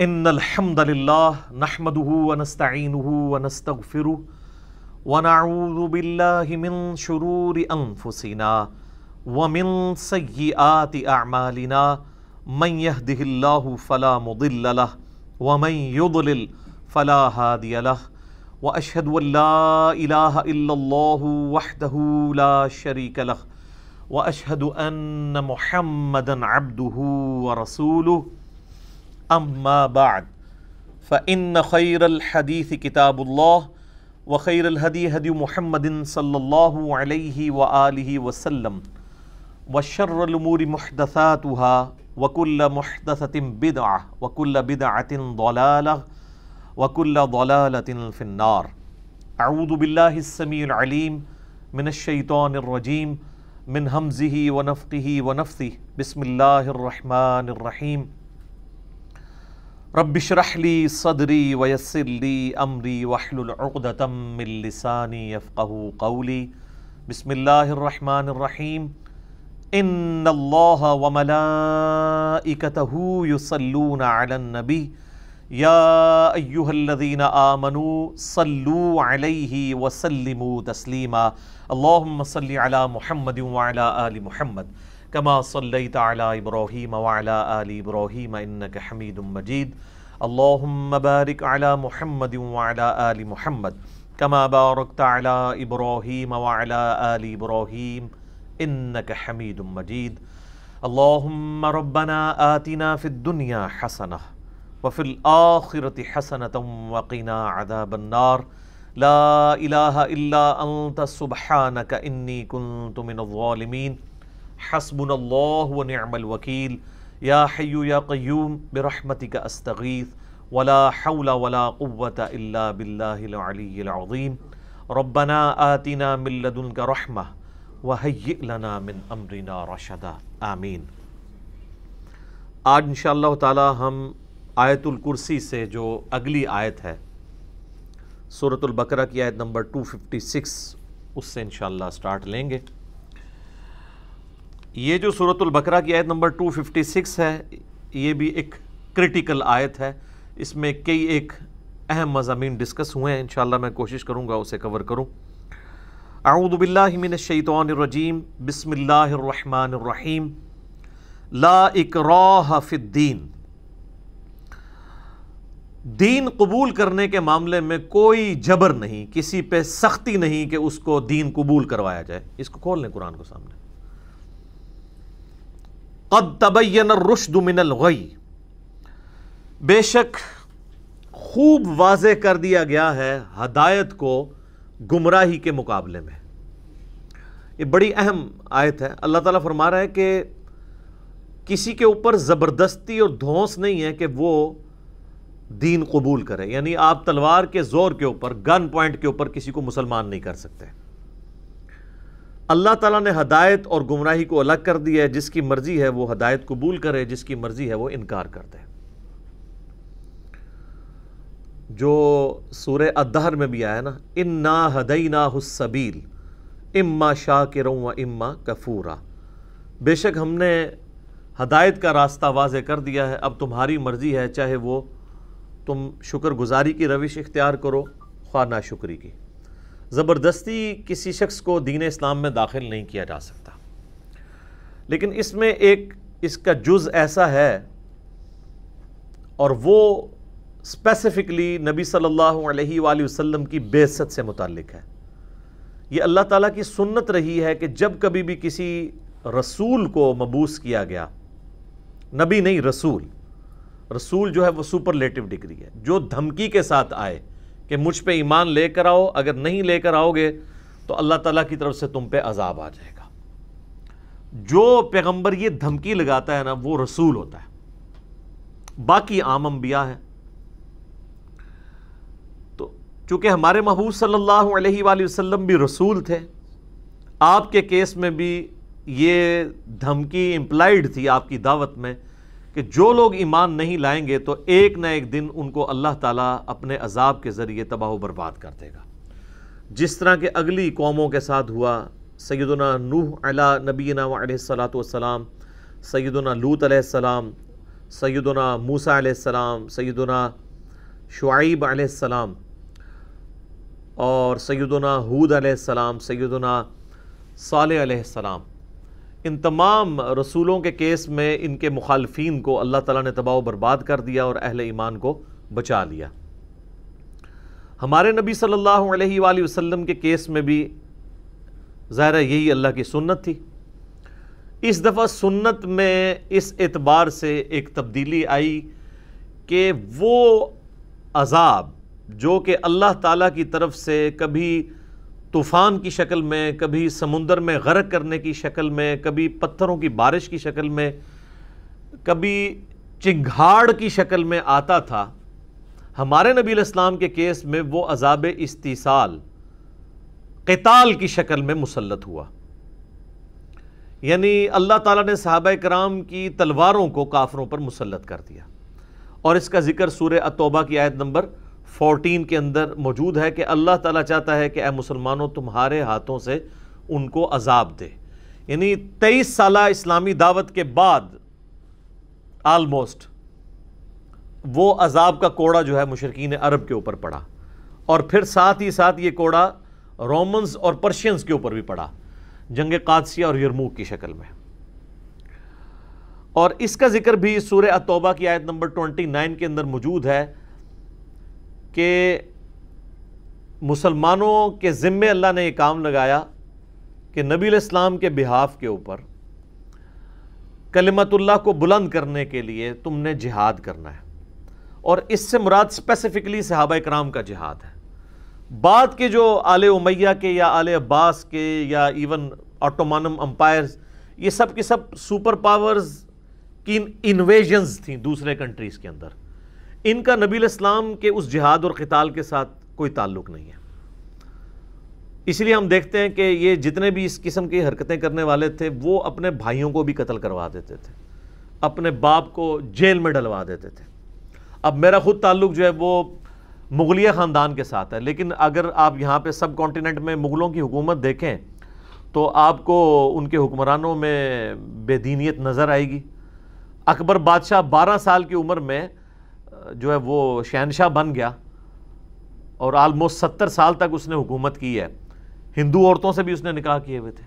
ان الحمد للہ نحمده ونستعینه ونستغفره ونعوذ باللہ من شرور انفسنا ومن سیئات اعمالنا من يهده اللہ فلا مضل له ومن يضلل فلا هادی له واشهد ان لا الہ الا اللہ وحدہ لا شریک له واشهد ان محمدا عبدہ ورسولہ اما بعد فإن خير الحديث كتاب الله وخير الهدي هدي محمد صلى الله عليه وآله وسلم وشر الأمور محدثاتها وكل محدثة بدعة وكل بدعة ضلالة وكل ضلالة في النار. أعوذ بالله السميع العليم من الشيطان الرجيم من همزه ونفخه ونفثه. بسم الله الرحمن الرحيم. رب اشرح لي صدري ويسر لي امري واحلل عقدة من لساني يفقهوا قولي. بسم الله الرحمن الرحيم. ان الله وملائكته يصلون على النبي يا ايها الذين آمنوا صلوا عليه وسلموا تسليما. اللهم صل على محمد وعلى آل محمد كما صليت على إبراهيم وعلى آل إبراهيم إنك حميد مجيد. اللهم بارك على محمد وعلى آل محمد كما باركت على إبراهيم وعلى آل إبراهيم إنك حميد مجيد. اللهم ربنا آتنا في الدنيا حسنة وفي الآخرة حسنة وقنا عذاب النار. لا إله إلا أنت سبحانك إني كنت من الظالمين. حسبنا اللہ ونعم الوکیل. یا حی یا قیوم برحمتک استغیث ولا حول ولا قوة الا باللہ العلی العظیم. ربنا آتنا من لدنک رحمہ وہیئ لنا من امرنا رشدا. آمین. آج انشاءاللہ تعالی ہم آیت الکرسی سے جو اگلی آیت ہے سورۃ البقرہ کی آیت نمبر 256 اس سے انشاءاللہ سٹارٹ لیں گے. یہ جو سورۃ البقرہ کی آیت نمبر 256 ہے یہ بھی ایک کرٹیکل آیت ہے. اس میں کئی ایک اہم مضامین ڈسکس ہوئے ہیں. انشاءاللہ میں کوشش کروں گا اسے کور کروں. اعوذ باللہ من الشیطان الرجیم. بسم اللہ الرحمن الرحیم. لا اکراہ فی الدین. دین قبول کرنے کے معاملے میں کوئی جبر نہیں، کسی پہ سختی نہیں کہ اس کو دین قبول کروایا جائے. اس کو کھول لیں قرآن کو سامنے. قد تبین الرشد من الغی. بے شک خوب واضح کر دیا گیا ہے ہدایت کو گمراہی کے مقابلے میں. یہ بڑی اہم آیت ہے. اللہ تعالیٰ فرما رہا ہے کہ کسی کے اوپر زبردستی اور دھونس نہیں ہے کہ وہ دین قبول کرے. یعنی آپ تلوار کے زور کے اوپر، گن پوائنٹ کے اوپر کسی کو مسلمان نہیں کر سکتے. اللہ تعالیٰ نے ہدایت اور گمراہی کو الگ کر دیا ہے. جس کی مرضی ہے وہ ہدایت قبول کرے، جس کی مرضی ہے وہ انکار کر دے. جو سورہ الدہر میں بھی آیا نا، انا ہدیناہ السبیل اما شاکرا و اما کفورا. بے شک ہم نے ہدایت کا راستہ واضح کر دیا ہے، اب تمہاری مرضی ہے، چاہے وہ تم شکر گزاری کی روش اختیار کرو خواہ ناشکری کی. زبردستی کسی شخص کو دین اسلام میں داخل نہیں کیا جا سکتا. لیکن اس میں ایک اس کا جز ایسا ہے اور وہ اسپیسیفکلی نبی صلی اللہ علیہ وآلہ وسلم کی بعثت سے متعلق ہے. یہ اللہ تعالیٰ کی سنت رہی ہے کہ جب کبھی بھی کسی رسول کو مبعوث کیا گیا، نبی نہیں رسول، رسول جو ہے وہ سپرلیٹو ڈگری ہے، جو دھمکی کے ساتھ آئے کہ مجھ پہ ایمان لے کر آؤ، اگر نہیں لے کر آؤ گے تو اللہ تعالیٰ کی طرف سے تم پہ عذاب آ جائے گا. جو پیغمبر یہ دھمکی لگاتا ہے نا وہ رسول ہوتا ہے. باقی عام انبیاء ہیں. تو چونکہ ہمارے محبوب صلی اللہ علیہ وآلہ وسلم بھی رسول تھے، آپ کے کیس میں بھی یہ دھمکی امپلائیڈ تھی آپ کی دعوت میں کہ جو لوگ ایمان نہیں لائیں گے تو ایک نہ ایک دن ان کو اللہ تعالیٰ اپنے عذاب کے ذریعے تباہ و برباد کر دے گا. جس طرح کہ اگلی قوموں کے ساتھ ہوا، سیدنا نوح علیہ نبینا علیہ الصلاۃ والسلام، سیدنا لوط علیہ السلام، سیدنا موسیٰ علیہ السلام، سیدنا شعیب علیہ السلام، اور سیدنا ہود علیہ السلام، سیدنا صالح علیہ السلام، ان تمام رسولوں کے کیس میں ان کے مخالفین کو اللہ تعالیٰ نے تباہ و برباد کر دیا اور اہل ایمان کو بچا لیا۔ ہمارے نبی صلی اللہ علیہ وآلہ وسلم کے کیس میں بھی ظاہر ہے یہی اللہ کی سنت تھی۔ اس دفعہ سنت میں اس اعتبار سے ایک تبدیلی آئی کہ وہ عذاب جو کہ اللہ تعالیٰ کی طرف سے کبھی طوفان کی شکل میں، کبھی سمندر میں غرق کرنے کی شکل میں، کبھی پتھروں کی بارش کی شکل میں، کبھی چنگھاڑ کی شکل میں آتا تھا، ہمارے نبی علیہ السلام کے کیس میں وہ عذاب استیصال، قتال کی شکل میں مسلط ہوا۔ یعنی اللہ تعالیٰ نے صحابہ کرام کی تلواروں کو کافروں پر مسلط کر دیا، اور اس کا ذکر سورہ التوبہ کی آیت نمبر 14 کے اندر موجود ہے کہ اللہ تعالیٰ چاہتا ہے کہ اے مسلمانوں تمہارے ہاتھوں سے ان کو عذاب دے۔ یعنی 23 سالہ اسلامی دعوت کے بعد آلموسٹ وہ عذاب کا کوڑا جو ہے مشرکین عرب کے اوپر پڑا، اور پھر ساتھ ہی ساتھ یہ کوڑا رومنز اور پرشینز کے اوپر بھی پڑا، جنگ قادسیہ اور یرموک کی شکل میں۔ اور اس کا ذکر بھی سورہ التوبہ کی آیت نمبر 29 کے اندر موجود ہے کہ مسلمانوں کے ذمے اللہ نے یہ کام لگایا کہ نبی علیہ السلام کے بہاف کے اوپر کلمت اللہ کو بلند کرنے کے لیے تم نے جہاد کرنا ہے، اور اس سے مراد اسپیسیفکلی صحابہ کرام کا جہاد ہے۔ بعد کے جو آل امیہ کے یا آل عباس کے یا ایون آٹومانم امپائرز، یہ سب کی سب سپر پاورز کی انویژنز تھیں دوسرے کنٹریز کے اندر، ان کا نبی علیہ السلام کے اس جہاد اور قتال کے ساتھ کوئی تعلق نہیں ہے۔ اس لیے ہم دیکھتے ہیں کہ یہ جتنے بھی اس قسم کی حرکتیں کرنے والے تھے وہ اپنے بھائیوں کو بھی قتل کروا دیتے تھے، اپنے باپ کو جیل میں ڈلوا دیتے تھے۔ اب میرا خود تعلق جو ہے وہ مغلیہ خاندان کے ساتھ ہے، لیکن اگر آپ یہاں پہ سب کانٹیننٹ میں مغلوں کی حکومت دیکھیں تو آپ کو ان کے حکمرانوں میں بے دینیت نظر آئے گی۔ اکبر بادشاہ 12 سال کی عمر میں جو ہے وہ شہنشاہ بن گیا، اور آلموسٹ 70 سال تک اس نے حکومت کی ہے، ہندو عورتوں سے بھی اس نے نکاح کیے ہوئے تھے۔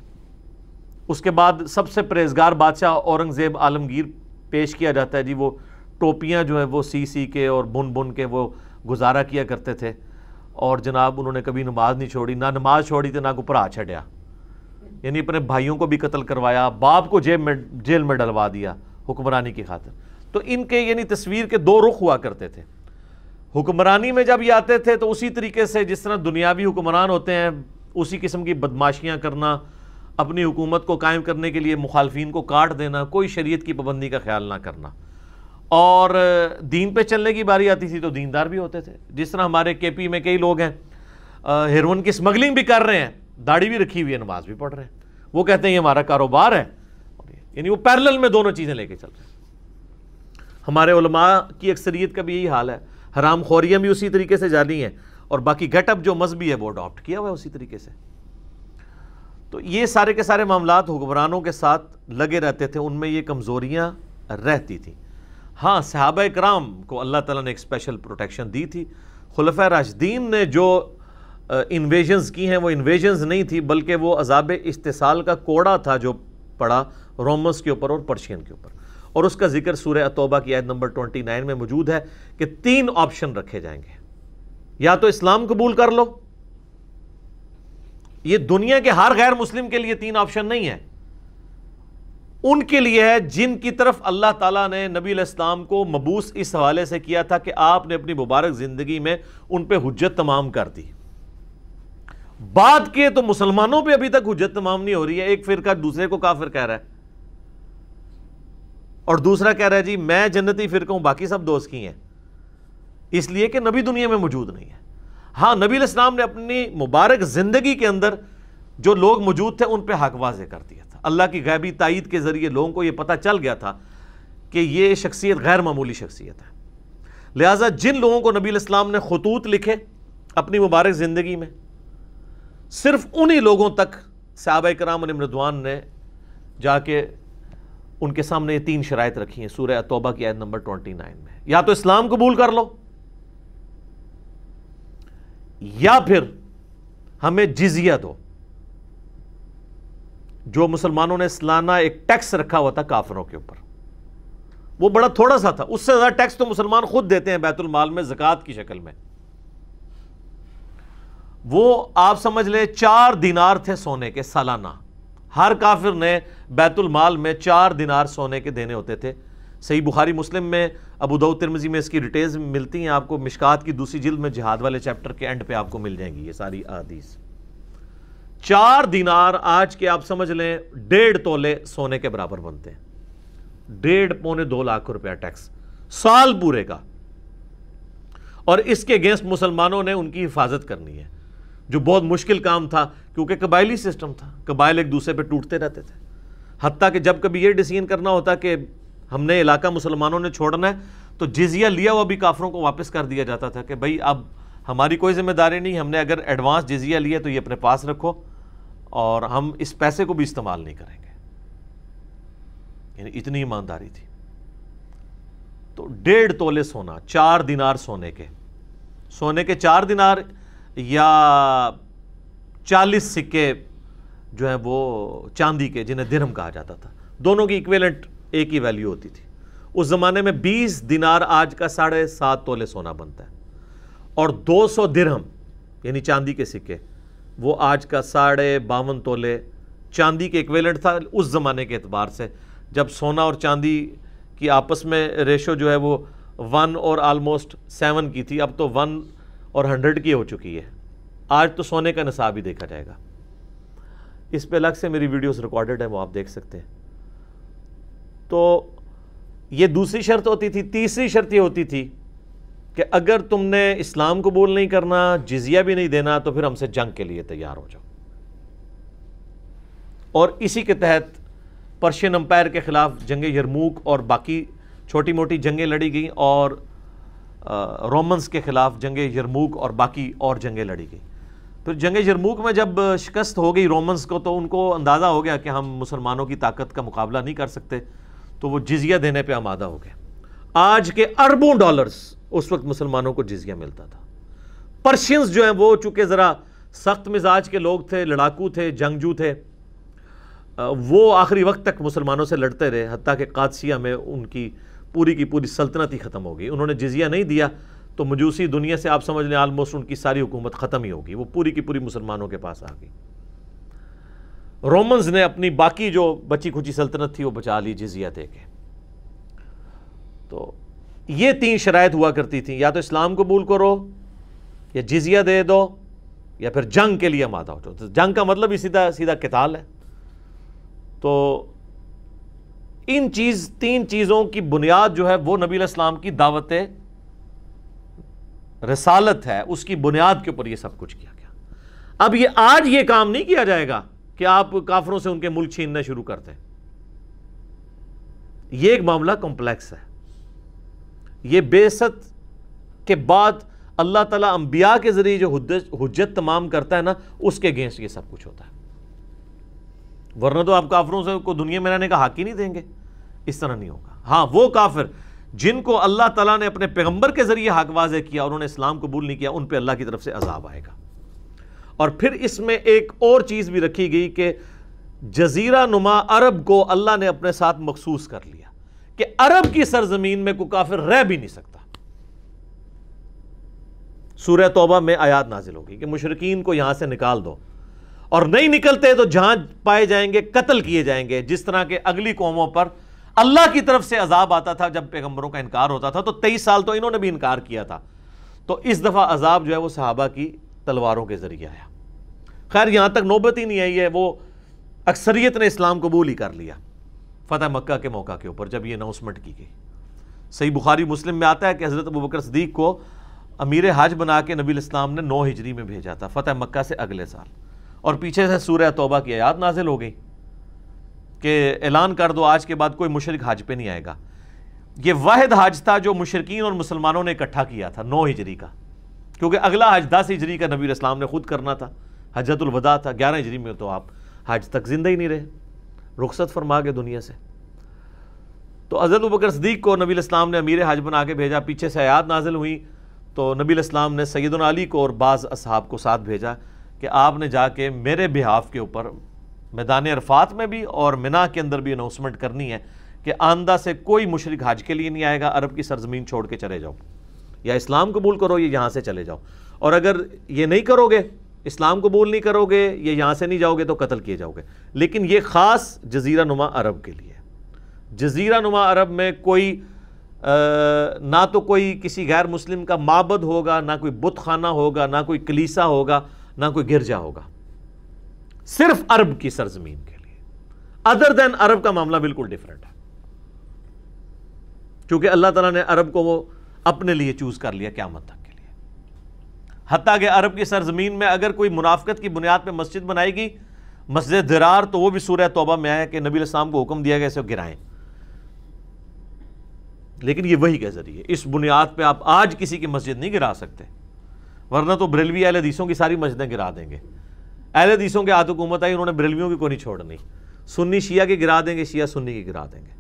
اس کے بعد سب سے پرہیزگار بادشاہ اورنگزیب عالمگیر پیش کیا جاتا ہے جی، وہ ٹوپیاں جو ہیں وہ سی کے اور بن کے وہ گزارا کیا کرتے تھے، اور جناب انہوں نے کبھی نماز نہیں چھوڑی، نہ نماز چھوڑی تو نہ کو پرا چھڑیا، یعنی اپنے بھائیوں کو بھی قتل کروایا، باپ کو جیل میں ڈلوا دیا حکمرانی کی خاطر۔ تو ان کے یعنی تصویر کے دو رخ ہوا کرتے تھے۔ حکمرانی میں جب یہ آتے تھے تو اسی طریقے سے جس طرح دنیاوی حکمران ہوتے ہیں اسی قسم کی بدماشیاں کرنا، اپنی حکومت کو قائم کرنے کے لیے مخالفین کو کاٹ دینا، کوئی شریعت کی پابندی کا خیال نہ کرنا، اور دین پہ چلنے کی باری آتی تھی تو دیندار بھی ہوتے تھے۔ جس طرح ہمارے کے پی میں کئی لوگ ہیں ہیروئن کی اسمگلنگ بھی کر رہے ہیں، داڑھی بھی رکھی ہوئی ہے، نماز بھی پڑھ رہے ہیں، وہ کہتے ہیں یہ ہمارا کاروبار ہے، یعنی وہ پیرلل میں دونوں چیزیں لے کے چل رہے ہیں۔ ہمارے علماء کی اکثریت کا بھی یہی حال ہے، حرام خوریاں بھی اسی طریقے سے جاری ہیں، اور باقی گیٹ اپ جو مذہبی ہے وہ اڈاپٹ کیا ہوا ہے اسی طریقے سے۔ تو یہ سارے کے سارے معاملات حکمرانوں کے ساتھ لگے رہتے تھے، ان میں یہ کمزوریاں رہتی تھیں۔ ہاں صحابہ کرام کو اللہ تعالیٰ نے ایک اسپیشل پروٹیکشن دی تھی۔ خلفائے راشدین نے جو انویژنز کی ہیں وہ انویژنز نہیں تھی، بلکہ وہ عذاب استحصال کا کوڑا تھا جو پڑا رومنز کے اوپر اور پرشین کے اوپر، اور اس کا ذکر سورہ التوبہ کی آیت نمبر 29 میں موجود ہے کہ 3 آپشن رکھے جائیں گے، یا تو اسلام قبول کر لو، یہ دنیا کے ہر غیر مسلم کے لیے 3 آپشن نہیں ہے، ان کے لیے ہے جن کی طرف اللہ تعالیٰ نے نبی علیہ السلام کو مبعوث اس حوالے سے کیا تھا کہ آپ نے اپنی مبارک زندگی میں ان پہ حجت تمام کر دی۔ بعد کے تو مسلمانوں پہ ابھی تک حجت تمام نہیں ہو رہی ہے، ایک فرقہ دوسرے کو کافر کہہ رہا ہے، اور دوسرا کہہ رہا ہے جی میں جنتی فرقہ ہوں، باقی سب دوست کی ہیں، اس لیے کہ نبی دنیا میں موجود نہیں ہے۔ ہاں نبی علیہ السلام نے اپنی مبارک زندگی کے اندر جو لوگ موجود تھے ان پہ حق واضح کر دیا تھا، اللہ کی غیبی تائید کے ذریعے لوگوں کو یہ پتہ چل گیا تھا کہ یہ شخصیت غیر معمولی شخصیت ہے۔ لہٰذا جن لوگوں کو نبی علیہ السلام نے خطوط لکھے اپنی مبارک زندگی میں، صرف انہی لوگوں تک صحابہ کرام علیہم رضوان نے جا کے ان کے سامنے یہ 3 شرائط رکھی ہیں سورہ توبہ کی آیت نمبر 29 میں. یا تو اسلام قبول کر لو، یا پھر ہمیں جزیہ دو. جو مسلمانوں نے سالانہ ایک ٹیکس رکھا ہوا تھا کافروں کے اوپر، وہ بڑا تھوڑا سا تھا، اس سے زیادہ ٹیکس تو مسلمان خود دیتے ہیں بیت المال میں زکوٰۃ کی شکل میں. وہ آپ سمجھ لیں 4 دینار تھے سونے کے سالانہ. ہر کافر نے بیت المال میں 4 دینار سونے کے دینے ہوتے تھے. صحیح بخاری مسلم میں، ابو داؤد ترمذی میں اس کی ڈیٹیلز ملتی ہیں آپ کو. مشکات کی دوسری جلد میں جہاد والے چیپٹر کے اینڈ پہ آپ کو مل جائیں گی یہ ساری احادیث. 4 دینار آج کے آپ سمجھ لیں 1.5 تولے سونے کے برابر بنتے ہیں. 1.5-2 لاکھ روپیہ ٹیکس سال پورے کا. اور اس کے اگینسٹ مسلمانوں نے ان کی حفاظت کرنی ہے، جو بہت مشکل کام تھا کیونکہ قبائلی سسٹم تھا. قبائل ایک دوسرے پہ ٹوٹتے رہتے تھے. حتیٰ کہ جب کبھی یہ ڈیسیژن کرنا ہوتا کہ ہم نے علاقہ مسلمانوں نے چھوڑنا ہے تو جزیہ لیا ہوا بھی کافروں کو واپس کر دیا جاتا تھا کہ بھئی اب ہماری کوئی ذمہ داری نہیں، ہم نے اگر ایڈوانس جزیہ لیا تو یہ اپنے پاس رکھو اور ہم اس پیسے کو بھی استعمال نہیں کریں گے. یعنی اتنی ایمانداری تھی. تو 1.5 تولے سونا، 4 دینار سونے کے 4 دینار یا 40 سکے جو ہیں وہ چاندی کے جنہیں درہم کہا جاتا تھا. دونوں کی ایکویلنٹ ایک ہی ویلیو ہوتی تھی. اس زمانے میں 20 دینار آج کا 7.5 تولے سونا بنتا ہے، اور 200 درہم یعنی چاندی کے سکے وہ آج کا 52.5 تولے چاندی کے ایکویلنٹ تھا اس زمانے کے اعتبار سے، جب سونا اور چاندی کی آپس میں ریشو جو ہے وہ 1 اور آلموسٹ 7 کی تھی. اب تو 1 اور 100 کی ہو چکی ہے. آج تو سونے کا نصاب ہی دیکھا جائے گا. اس پہ الگ سے میری ویڈیوز ریکارڈڈ ہیں، وہ آپ دیکھ سکتے ہیں. تو یہ دوسری شرط ہوتی تھی. تیسری شرط یہ ہوتی تھی کہ اگر تم نے اسلام قبول نہیں کرنا، جزیہ بھی نہیں دینا، تو پھر ہم سے جنگ کے لیے تیار ہو جاؤ. اور اسی کے تحت پرشین امپائر کے خلاف جنگ یرموک اور باقی چھوٹی موٹی جنگیں لڑی گئیں، اور رومنز کے خلاف جنگ یرموک اور باقی اور جنگیں لڑی گئیں. پھر جنگ یرموک میں جب شکست ہو گئی رومنز کو، تو ان کو اندازہ ہو گیا کہ ہم مسلمانوں کی طاقت کا مقابلہ نہیں کر سکتے، تو وہ جزیہ دینے پہ آمادہ ہو گئے. آج کے اربوں ڈالرز اس وقت مسلمانوں کو جزیہ ملتا تھا. پرشینز جو ہیں وہ چونکہ ذرا سخت مزاج کے لوگ تھے، لڑاکو تھے، جنگجو تھے، وہ آخری وقت تک مسلمانوں سے لڑتے رہے، حتیٰ کہ قادسیہ میں ان کی پوری سلطنت ہی ختم ہو گئی. انہوں نے جزیہ نہیں دیا تو مجوسی دنیا سے آپ سمجھ لیں آلموسٹ ان کی ساری حکومت ختم ہی ہوگی، وہ پوری کی پوری مسلمانوں کے پاس آ گئی. رومنز نے اپنی باقی جو بچی کھچی سلطنت تھی وہ بچا لی جزیہ دے کے. تو یہ 3 شرائط ہوا کرتی تھیں، یا تو اسلام قبول کرو، یا جزیہ دے دو، یا پھر جنگ کے لیے آمادہ ہو جاؤ. جنگ کا مطلب ہی سیدھا قتال ہے. تو ان 3 چیزوں کی بنیاد جو ہے وہ نبی علیہ السلام کی دعوت رسالت ہے، اس کی بنیاد کے اوپر یہ سب کچھ کیا گیا. اب آج یہ کام نہیں کیا جائے گا کہ آپ کافروں سے ان کے ملک چھیننا شروع کر دیں. یہ ایک معاملہ کمپلیکس ہے. یہ بعثت کے بعد اللہ تعالیٰ انبیاء کے ذریعے جو حجت تمام کرتا ہے نا، اس کے اگینسٹ یہ سب کچھ ہوتا ہے. ورنہ تو آپ کافروں سے کو دنیا میں رہنے کا حق ہی نہیں دیں گے. اس طرح نہیں ہوگا. ہاں، وہ کافر جن کو اللہ تعالیٰ نے اپنے پیغمبر کے ذریعے حق واضح کیا، انہوں نے اسلام قبول نہیں کیا، ان پہ اللہ کی طرف سے عذاب آئے گا. اور پھر اس میں ایک اور چیز بھی رکھی گئی کہ جزیرہ نما عرب کو اللہ نے اپنے ساتھ مخصوص کر لیا کہ عرب کی سرزمین میں کوئی کافر رہ بھی نہیں سکتا. سورہ توبہ میں آیات نازل ہوگی کہ مشرکین کو یہاں سے نکال دو، اور نہیں نکلتے تو جہاں پائے جائیں گے قتل کیے جائیں گے. جس طرح کے اگلی قوموں پر اللہ کی طرف سے عذاب آتا تھا جب پیغمبروں کا انکار ہوتا تھا، تو 23 سال تو انہوں نے بھی انکار کیا تھا. تو اس دفعہ عذاب جو ہے وہ صحابہ کی تلواروں کے ذریعے آیا. خیر یہاں تک نوبت ہی نہیں آئی ہے، وہ اکثریت نے اسلام قبول ہی کر لیا فتح مکہ کے موقع کے اوپر جب یہ اناؤنسمنٹ کی گئی. صحیح بخاری مسلم میں آتا ہے کہ حضرت ابوبکر صدیق کو امیر حج بنا کے نبی علیہ السلام نے 9 ہجری میں بھیجا تھا، فتح مکہ سے اگلے سال. اور پیچھے سے سورہ توبہ کی آیات نازل ہو گئی کہ اعلان کر دو آج کے بعد کوئی مشرک حج پہ نہیں آئے گا. یہ واحد حج تھا جو مشرکین اور مسلمانوں نے اکٹھا کیا تھا 9 ہجری کا، کیونکہ اگلا حج 10 ہجری کا نبی علیہ السلام نے خود کرنا تھا، حجۃ الوداع تھا. 11 ہجری میں تو آپ حج تک زندہ ہی نہیں رہے، رخصت فرما گئے دنیا سے. تو حضرت ابوبکر صدیق کو نبی علیہ السلام نے امیر حج بنا کے بھیجا، پیچھے سے آیات نازل ہوئی تو نبی علیہ السلام نے سیدنا علی کو اور بعض اصحاب کو ساتھ بھیجا کہ آپ نے جا کے میرے بہاف کے اوپر میدان عرفات میں بھی اور منا کے اندر بھی اناؤنسمنٹ کرنی ہے کہ آئندہ سے کوئی مشرک حج کے لیے نہیں آئے گا، عرب کی سرزمین چھوڑ کے چلے جاؤ، یا اسلام قبول کرو یا یہاں سے چلے جاؤ، اور اگر یہ نہیں کرو گے، اسلام قبول نہیں کرو گے یا یہاں سے نہیں جاؤ گے تو قتل کیے جاؤ گے۔ لیکن یہ خاص جزیرہ نما عرب کے لیے، جزیرہ نما عرب میں کوئی نہ تو کوئی کسی غیر مسلم کا معبد ہوگا، نہ کوئی بت خانہ ہوگا، نہ کوئی کلیسا ہوگا، نہ کوئی گرجا ہوگا، صرف عرب کی سرزمین کے لیے۔ ادر دین عرب کا معاملہ بالکل ڈیفرنٹ ہے، کیونکہ اللہ تعالیٰ نے عرب کو وہ اپنے لیے چوز کر لیا قیامت تک کے لیے۔ حتیٰ کہ عرب کی سرزمین میں اگر کوئی منافقت کی بنیاد پہ مسجد بنائے گی، مسجد درار، تو وہ بھی سورہ توبہ میں آیا کہ نبی علیہ السلام کو حکم دیا گیا اسے گرائیں، لیکن یہ وحی کے ذریعے، اس بنیاد پہ آپ آج کسی کی مسجد نہیں گرا سکتے، ورنہ تو بریلوی اہل حدیثوں کی ساری مسجدیں گرا دیں گے۔ اہل حدیثوں کے ہاتھ حکومت آئی، انہوں نے بریلویوں کی کوئی نہیں چھوڑنی، سنی شیعہ کی گرا دیں گے، شیعہ سنی کی گرا دیں گے۔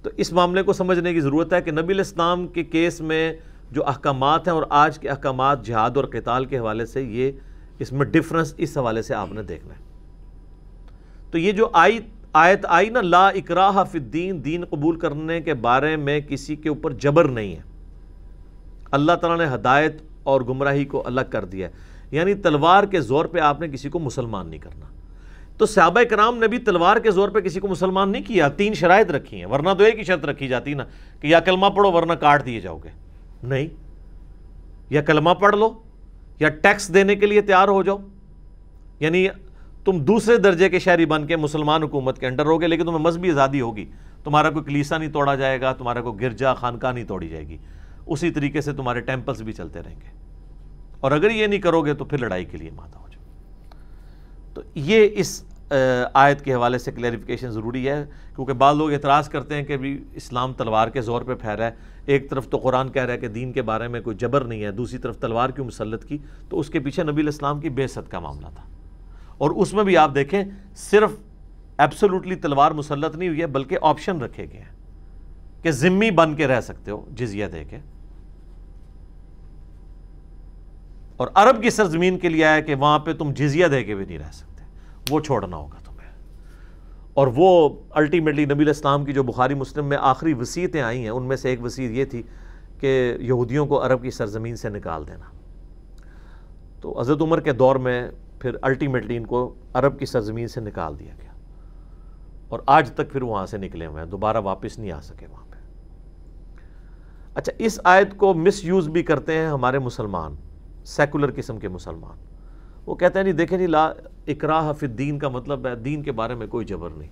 تو اس معاملے کو سمجھنے کی ضرورت ہے کہ نبی علیہ السلام کے کیس میں جو احکامات ہیں اور آج کے احکامات جہاد اور قتال کے حوالے سے، یہ اس میں ڈفرنس اس حوالے سے آپ نے دیکھنا ہے۔ تو یہ جو آیت آئی نا، لا اکراہ فی الدین، دین قبول کرنے کے بارے میں کسی کے اوپر جبر نہیں ہے، اللہ تعالیٰ نے ہدایت اور گمراہی کو الگ کر دیا ہے، یعنی تلوار کے زور پہ آپ نے کسی کو مسلمان نہیں کرنا۔ تو صحابہ کرام نے بھی تلوار کے زور پہ کسی کو مسلمان نہیں کیا، 3 شرائط رکھی ہیں، ورنہ تو ایک ہی شرط رکھی جاتی نا کہ یا کلمہ پڑھو ورنہ کاٹ دیے جاؤ گے، نہیں، یا کلمہ پڑھ لو یا ٹیکس دینے کے لیے تیار ہو جاؤ، یعنی تم دوسرے درجے کے شہری بن کے مسلمان حکومت کے انڈر ہوگے، لیکن تمہیں مذہبی آزادی ہوگی، تمہارا کوئی کلیسا نہیں توڑا جائے گا، تمہارا کوئی گرجا خانقاہ نہیں توڑی جائے گی، اسی طریقے سے تمہارے ٹیمپلز بھی چلتے رہیں گے، اور اگر یہ نہیں کرو گے تو پھر لڑائی کے لیے مادہ ہو جاؤ۔ تو یہ اس آیت کے حوالے سے کلیریفیکیشن ضروری ہے، کیونکہ بعض لوگ اعتراض کرتے ہیں کہ بھی اسلام تلوار کے زور پہ پھیلا ہے، ایک طرف تو قرآن کہہ رہا ہے کہ دین کے بارے میں کوئی جبر نہیں ہے، دوسری طرف تلوار کیوں مسلط کی؟ تو اس کے پیچھے نبی علیہ السلام کی بعثت کا معاملہ تھا، اور اس میں بھی آپ دیکھیں صرف ایبسولوٹلی تلوار مسلط نہیں ہوئی ہے، بلکہ آپشن رکھے گئے ہیں کہ ذمہ بن کے رہ سکتے ہو جزیہ دے کے، اور عرب کی سرزمین کے لیے آیا کہ وہاں پہ تم جزیہ دے کے بھی نہیں رہ سکتے، وہ چھوڑنا ہوگا تمہیں۔ اور وہ الٹیمیٹلی نبی علیہ السلام کی جو بخاری مسلم میں آخری وصیتیں آئی ہیں، ان میں سے ایک وصیت یہ تھی کہ یہودیوں کو عرب کی سرزمین سے نکال دینا۔ تو حضرت عمر کے دور میں پھر الٹیمیٹلی ان کو عرب کی سرزمین سے نکال دیا گیا، اور آج تک پھر وہاں سے نکلے ہوئے ہیں، دوبارہ واپس نہیں آ سکے وہاں پہ۔ اچھا، اس آیت کو مس یوز بھی کرتے ہیں ہمارے مسلمان، سیکولر قسم کے مسلمان، وہ کہتے ہیں جی دیکھیں جی لا اکراہ فی الدین کا مطلب ہے دین کے بارے میں کوئی جبر نہیں،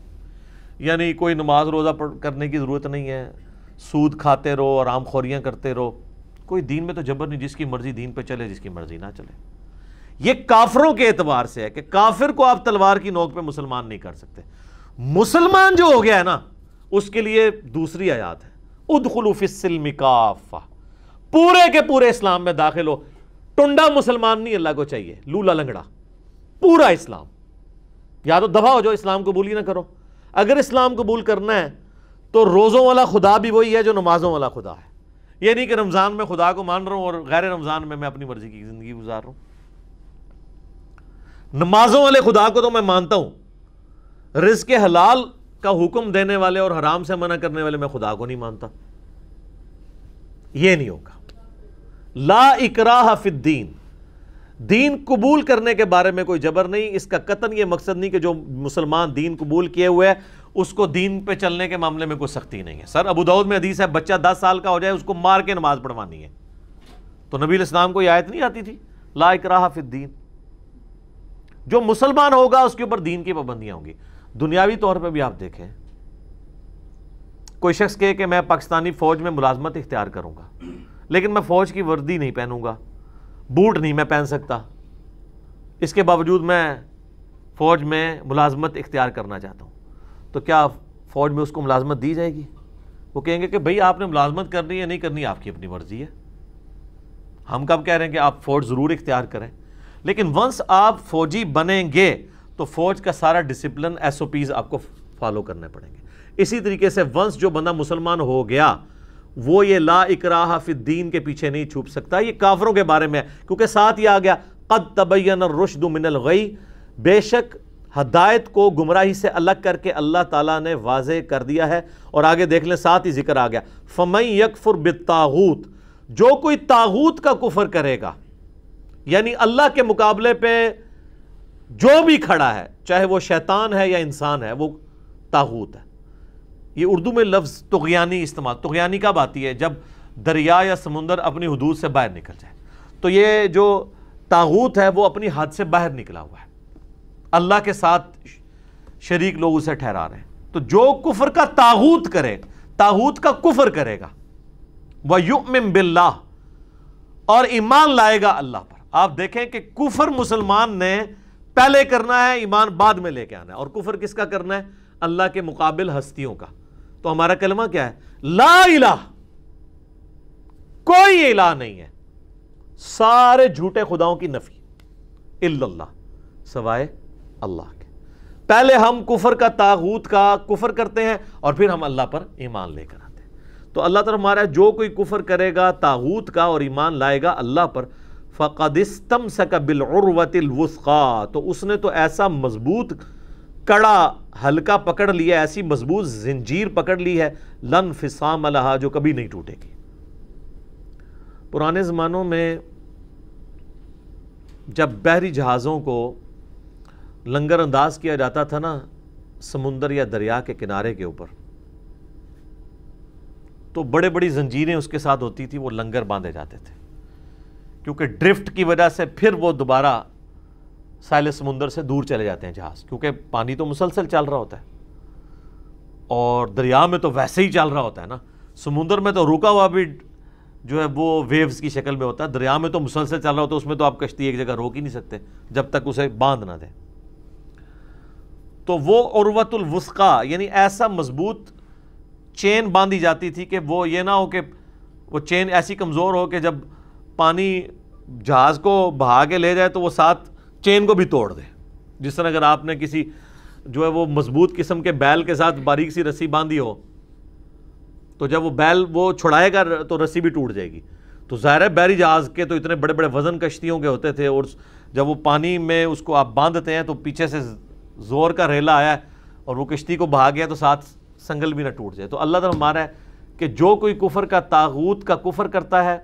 یعنی کوئی نماز روزہ کرنے کی ضرورت نہیں ہے، سود کھاتے رہو اور عام خوریاں کرتے رہو، کوئی دین میں تو جبر نہیں، جس کی مرضی دین پہ چلے، جس کی مرضی نہ چلے۔ یہ کافروں کے اعتبار سے ہے کہ کافر کو آپ تلوار کی نوک پہ مسلمان نہیں کر سکتے، مسلمان جو ہو گیا ہے نا اس کے لیے دوسری آیات ہے، ادخلوا فی السلم کافہ، پورے کے پورے اسلام میں داخل ہو، ٹنڈا مسلمان نہیں اللہ کو چاہیے، لولا لنگڑا، پورا اسلام، یا تو دفع ہو جو اسلام قبول ہی نہ کرو۔ اگر اسلام قبول کرنا ہے تو روزوں والا خدا بھی وہی ہے جو نمازوں والا خدا ہے، یہ نہیں کہ رمضان میں خدا کو مان رہا ہوں اور غیر رمضان میں اپنی مرضی کی زندگی گزار رہا ہوں۔ نمازوں والے خدا کو تو میں مانتا ہوں، رزق حلال کا حکم دینے والے اور حرام سے منع کرنے والے میں خدا کو نہیں مانتا، یہ نہیں ہوگا۔ لا اکراہ فی الدین، دین قبول کرنے کے بارے میں کوئی جبر نہیں، اس کا قطعاً یہ مقصد نہیں کہ جو مسلمان دین قبول کیے ہوئے ہے اس کو دین پہ چلنے کے معاملے میں کوئی سختی نہیں ہے۔ سر ابو داؤد میں حدیث ہے بچہ 10 سال کا ہو جائے اس کو مار کے نماز پڑھوانی ہے، تو نبی علیہ السلام کو یہ آیت نہیں آتی تھی لا اکراہ فی الدین؟ جو مسلمان ہوگا اس کے اوپر دین کی پابندیاں ہوں گی۔ دنیاوی طور پہ بھی آپ دیکھیں، کوئی شخص کہے کہ میں پاکستانی فوج میں ملازمت اختیار کروں گا، لیکن میں فوج کی وردی نہیں پہنوں گا، بوٹ نہیں میں پہن سکتا، اس کے باوجود میں فوج میں ملازمت اختیار کرنا چاہتا ہوں، تو کیا فوج میں اس کو ملازمت دی جائے گی؟ وہ کہیں گے کہ بھئی آپ نے ملازمت کرنی ہے نہیں کرنی آپ کی اپنی مرضی ہے، ہم کب کہہ رہے ہیں کہ آپ فوج ضرور اختیار کریں، لیکن ونس آپ فوجی بنیں گے تو فوج کا سارا ڈسپلن ایس او پیز آپ کو فالو کرنے پڑیں گے۔ اسی طریقے سے ونس جو بندہ مسلمان ہو گیا وہ یہ لا اکراہ فی الدین کے پیچھے نہیں چھپ سکتا. یہ کافروں کے بارے میں ہے کیونکہ ساتھ یہ آ گیا قد تبین الرشد من الغی، بے شک ہدایت کو گمراہی سے الگ کر کے اللہ تعالیٰ نے واضح کر دیا ہے. اور آگے دیکھ لیں ساتھ ہی ذکر آ گیا فَمَن يَكْفُرْ بِالطَّاغُوتِ، جو کوئی طاغوت کا کفر کرے گا، یعنی اللہ کے مقابلے پہ جو بھی کھڑا ہے چاہے وہ شیطان ہے یا انسان ہے وہ طاغوت ہے. یہ اردو میں لفظ طغیانی استعمال، طغیانی کب آتی ہے؟ جب دریا یا سمندر اپنی حدود سے باہر نکل جائے. تو یہ جو طاغوت ہے وہ اپنی حد سے باہر نکلا ہوا ہے، اللہ کے ساتھ شریک لوگ اسے ٹھہرا رہے ہیں. تو جو کفر کا طاغوت کرے، طاغوت کا کفر کرے گا، وَيُؤْمِن بِاللَّهِ، اور ایمان لائے گا اللہ پر. آپ دیکھیں کہ کفر مسلمان نے پہلے کرنا ہے، ایمان بعد میں لے کے آنا ہے. اور کفر کس کا کرنا ہے؟ اللہ کے مقابل ہستیوں کا. تو ہمارا کلمہ کیا ہے؟ لا الہ، کوئی الہ نہیں ہے، سارے جھوٹے خداؤں کی نفی، الا اللہ، سوائے اللہ کے. پہلے ہم کفر کا طاغوت کا کفر کرتے ہیں اور پھر ہم اللہ پر ایمان لے کر آتے ہیں. تو اللہ تعالیٰ ہمارا جو کوئی کفر کرے گا طاغوت کا اور ایمان لائے گا اللہ پر، فَقَدِ اسْتَمْسَكَ بِالْعُرْوَةِ الْوُثْقَىٰ، تو اس نے تو ایسا مضبوط کڑا ہلکا پکڑ لیا، ایسی مضبوط زنجیر پکڑ لی ہے، لَن انفصام لَهَا، جو کبھی نہیں ٹوٹے گی. پرانے زمانوں میں جب بحری جہازوں کو لنگر انداز کیا جاتا تھا نا سمندر یا دریا کے کنارے کے اوپر، تو بڑے بڑی زنجیریں اس کے ساتھ ہوتی تھی، وہ لنگر باندھے جاتے تھے کیونکہ ڈرفٹ کی وجہ سے پھر وہ دوبارہ ساحل سمندر سے دور چلے جاتے ہیں جہاز، کیونکہ پانی تو مسلسل چل رہا ہوتا ہے اور دریا میں تو ویسے ہی چل رہا ہوتا ہے نا. سمندر میں تو رکا ہوا بھی جو ہے وہ ویوز کی شکل میں ہوتا ہے، دریا میں تو مسلسل چل رہا ہوتا ہے، اس میں تو آپ کشتی ایک جگہ روک ہی نہیں سکتے جب تک اسے باندھ نہ دیں. تو وہ عروۃ الوثقیٰ یعنی ایسا مضبوط چین باندھی جاتی تھی کہ وہ یہ نہ ہو کہ وہ چین ایسی کمزور ہو کہ جب پانی جہاز کو بہا کے لے جائے تو وہ ساتھ چین کو بھی توڑ دے. جس طرح اگر آپ نے کسی جو ہے وہ مضبوط قسم کے بیل کے ساتھ باریک سی رسی باندھی ہو تو جب وہ بیل وہ چھڑائے گا تو رسی بھی ٹوٹ جائے گی. تو ظاہر ہے بحری جہاز کے تو اتنے بڑے بڑے وزن کشتیوں کے ہوتے تھے، اور جب وہ پانی میں اس کو آپ باندھتے ہیں تو پیچھے سے زور کا ریلا آیا ہے اور وہ کشتی کو بہا گیا تو ساتھ سنگل بھی نہ ٹوٹ جائے. تو اللہ تعالیٰ ہمارا ہے کہ جو کوئی کفر کا طاغوت کا کفر کرتا ہے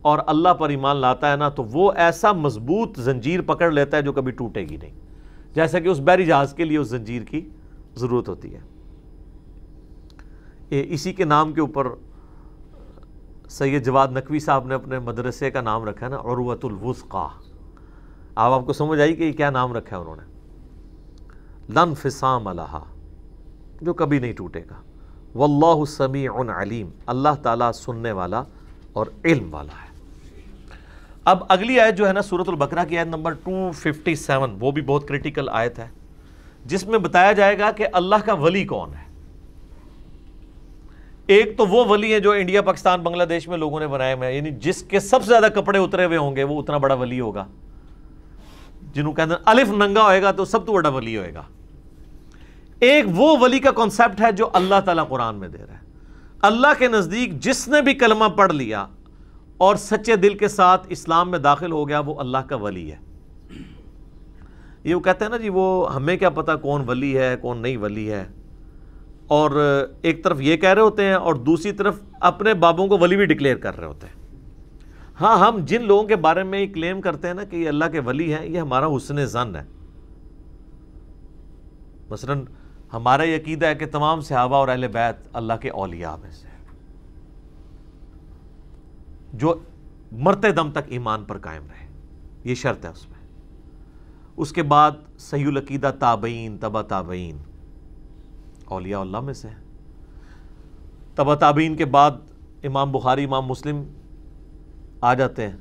اور اللہ پر ایمان لاتا ہے نا تو وہ ایسا مضبوط زنجیر پکڑ لیتا ہے جو کبھی ٹوٹے گی نہیں، جیسا کہ اس بحری جہاز کے لیے اس زنجیر کی ضرورت ہوتی ہے. اسی کے نام کے اوپر سید جواد نقوی صاحب نے اپنے مدرسے کا نام رکھا ہے نا عروۃ الوثقیٰ. آپ کو سمجھ آئی کہ یہ کیا نام رکھا ہے انہوں نے؟ لَن انفصام لَهَا، جو کبھی نہیں ٹوٹے گا. واللہ سمیع علیم، اللہ تعالیٰ سننے والا اور علم والا ہے. اب اگلی آیت جو ہے نا سورۃ البقرہ کی آیت نمبر 257، وہ بھی بہت کریٹیکل آیت ہے جس میں بتایا جائے گا کہ اللہ کا ولی کون ہے. ایک تو وہ ولی ہیں جو انڈیا پاکستان بنگلہ دیش میں لوگوں نے بنائے ہوئے ہیں، یعنی جس کے سب سے زیادہ کپڑے اترے ہوئے ہوں گے وہ اتنا بڑا ولی ہوگا، جنہوں کہتے ہیں الف ننگا ہوئے گا تو سب تو بڑا ولی ہوئے گا. ایک وہ ولی کا کانسیپٹ ہے جو اللہ تعالیٰ قرآن میں دے رہا ہے. اللہ کے نزدیک جس نے بھی کلمہ پڑھ لیا اور سچے دل کے ساتھ اسلام میں داخل ہو گیا وہ اللہ کا ولی ہے. یہ وہ کہتے ہیں نا جی وہ ہمیں کیا پتا کون ولی ہے کون نہیں ولی ہے، اور ایک طرف یہ کہہ رہے ہوتے ہیں اور دوسری طرف اپنے بابوں کو ولی بھی ڈکلیئر کر رہے ہوتے ہیں. ہاں ہم جن لوگوں کے بارے میں یہ کلیم کرتے ہیں نا کہ یہ اللہ کے ولی ہیں، یہ ہمارا حسن ظن ہے. مثلا ہمارا یہ عقیدہ ہے کہ تمام صحابہ اور اہل بیت اللہ کے اولیاء میں سے جو مرتے دم تک ایمان پر قائم رہے، یہ شرط ہے اس میں. اس کے بعد صحیح العقیدہ تابعین تبع تابعین اولیاء اللہ میں سے. تبع تابعین کے بعد امام بخاری امام مسلم آ جاتے ہیں،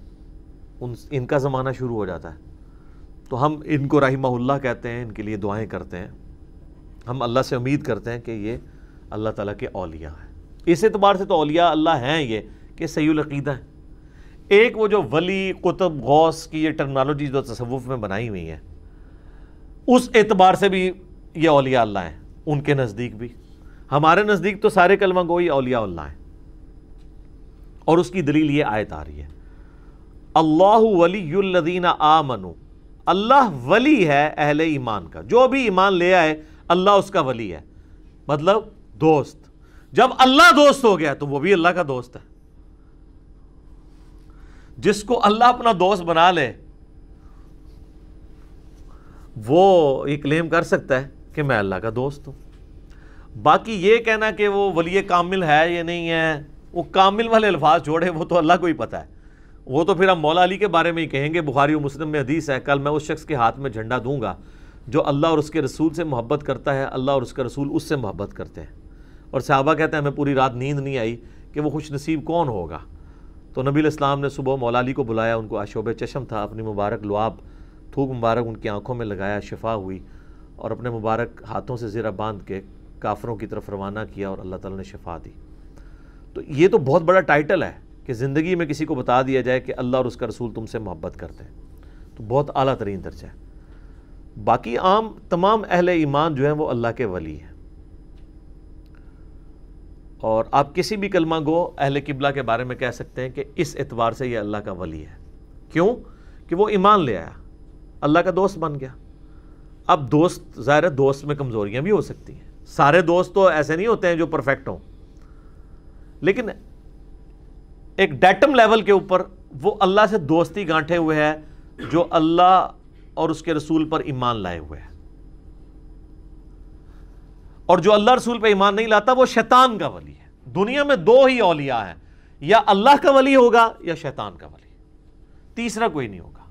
ان کا زمانہ شروع ہو جاتا ہے. تو ہم ان کو رحمہ اللہ کہتے ہیں، ان کے لیے دعائیں کرتے ہیں. ہم اللہ سے امید کرتے ہیں کہ یہ اللہ تعالیٰ کے اولیاء ہیں. اس اعتبار سے تو اولیاء اللہ ہیں یہ کہ صحیح العقیدہ ہیں. ایک وہ جو ولی قطب غوث کی یہ ٹرمنالوجی جو تصوف میں بنائی ہوئی ہے اس اعتبار سے بھی یہ اولیاء اللہ ہیں ان کے نزدیک بھی. ہمارے نزدیک تو سارے کلمہ گوئی اولیاء اللہ ہیں، اور اس کی دلیل یہ آیت آ رہی ہے، اللہ ولی الذین آمنوا، اللہ ولی ہے اہل ایمان کا، جو بھی ایمان لے آئے اللہ اس کا ولی ہے، مطلب دوست۔ جب اللہ دوست ہو گیا تو وہ بھی اللہ کا دوست ہے۔ جس کو اللہ اپنا دوست بنا لے وہ یہ کلیم کر سکتا ہے کہ میں اللہ کا دوست ہوں۔ باقی یہ کہنا کہ وہ ولی کامل ہے یا نہیں ہے، وہ کامل والے الفاظ چھوڑے، وہ تو اللہ کو ہی پتہ ہے، وہ تو پھر ہم مولا علی کے بارے میں ہی کہیں گے۔ بخاری و مسلم میں حدیث ہے، کل میں اس شخص کے ہاتھ میں جھنڈا دوں گا جو اللہ اور اس کے رسول سے محبت کرتا ہے، اللہ اور اس کا رسول اس سے محبت کرتے ہیں۔ اور صحابہ کہتے ہیں ہمیں پوری رات نیند نہیں آئی کہ وہ خوش نصیب کون ہوگا۔ تو نبی علیہ السلام نے صبح مولا علی کو بلایا، ان کو آشوب چشم تھا، اپنی مبارک لعاب تھوک مبارک ان کی آنکھوں میں لگایا، شفا ہوئی، اور اپنے مبارک ہاتھوں سے زرہ باندھ کے کافروں کی طرف روانہ کیا اور اللہ تعالیٰ نے شفا دی۔ تو یہ تو بہت بڑا ٹائٹل ہے کہ زندگی میں کسی کو بتا دیا جائے کہ اللہ اور اس کا رسول تم سے محبت کرتے ہیں، تو بہت اعلیٰ ترین درجہ ہے۔ باقی عام تمام اہل ایمان جو ہیں وہ اللہ کے ولی ہیں، اور آپ کسی بھی کلمہ گو اہل قبلہ کے بارے میں کہہ سکتے ہیں کہ اس اعتبار سے یہ اللہ کا ولی ہے۔ کیوں؟ کہ وہ ایمان لے آیا، اللہ کا دوست بن گیا۔ اب دوست ظاہر ہے دوست میں کمزوریاں بھی ہو سکتی ہیں، سارے دوست تو ایسے نہیں ہوتے ہیں جو پرفیکٹ ہوں، لیکن ایک ڈیٹم لیول کے اوپر وہ اللہ سے دوستی گانٹھے ہوئے ہے جو اللہ اور اس کے رسول پر ایمان لائے ہوئے ہے، اور جو اللہ رسول پہ ایمان نہیں لاتا وہ شیطان کا ولی ہے۔ دنیا میں دو ہی اولیاء ہیں، یا اللہ کا ولی ہوگا یا شیطان کا ولی، تیسرا کوئی نہیں ہوگا۔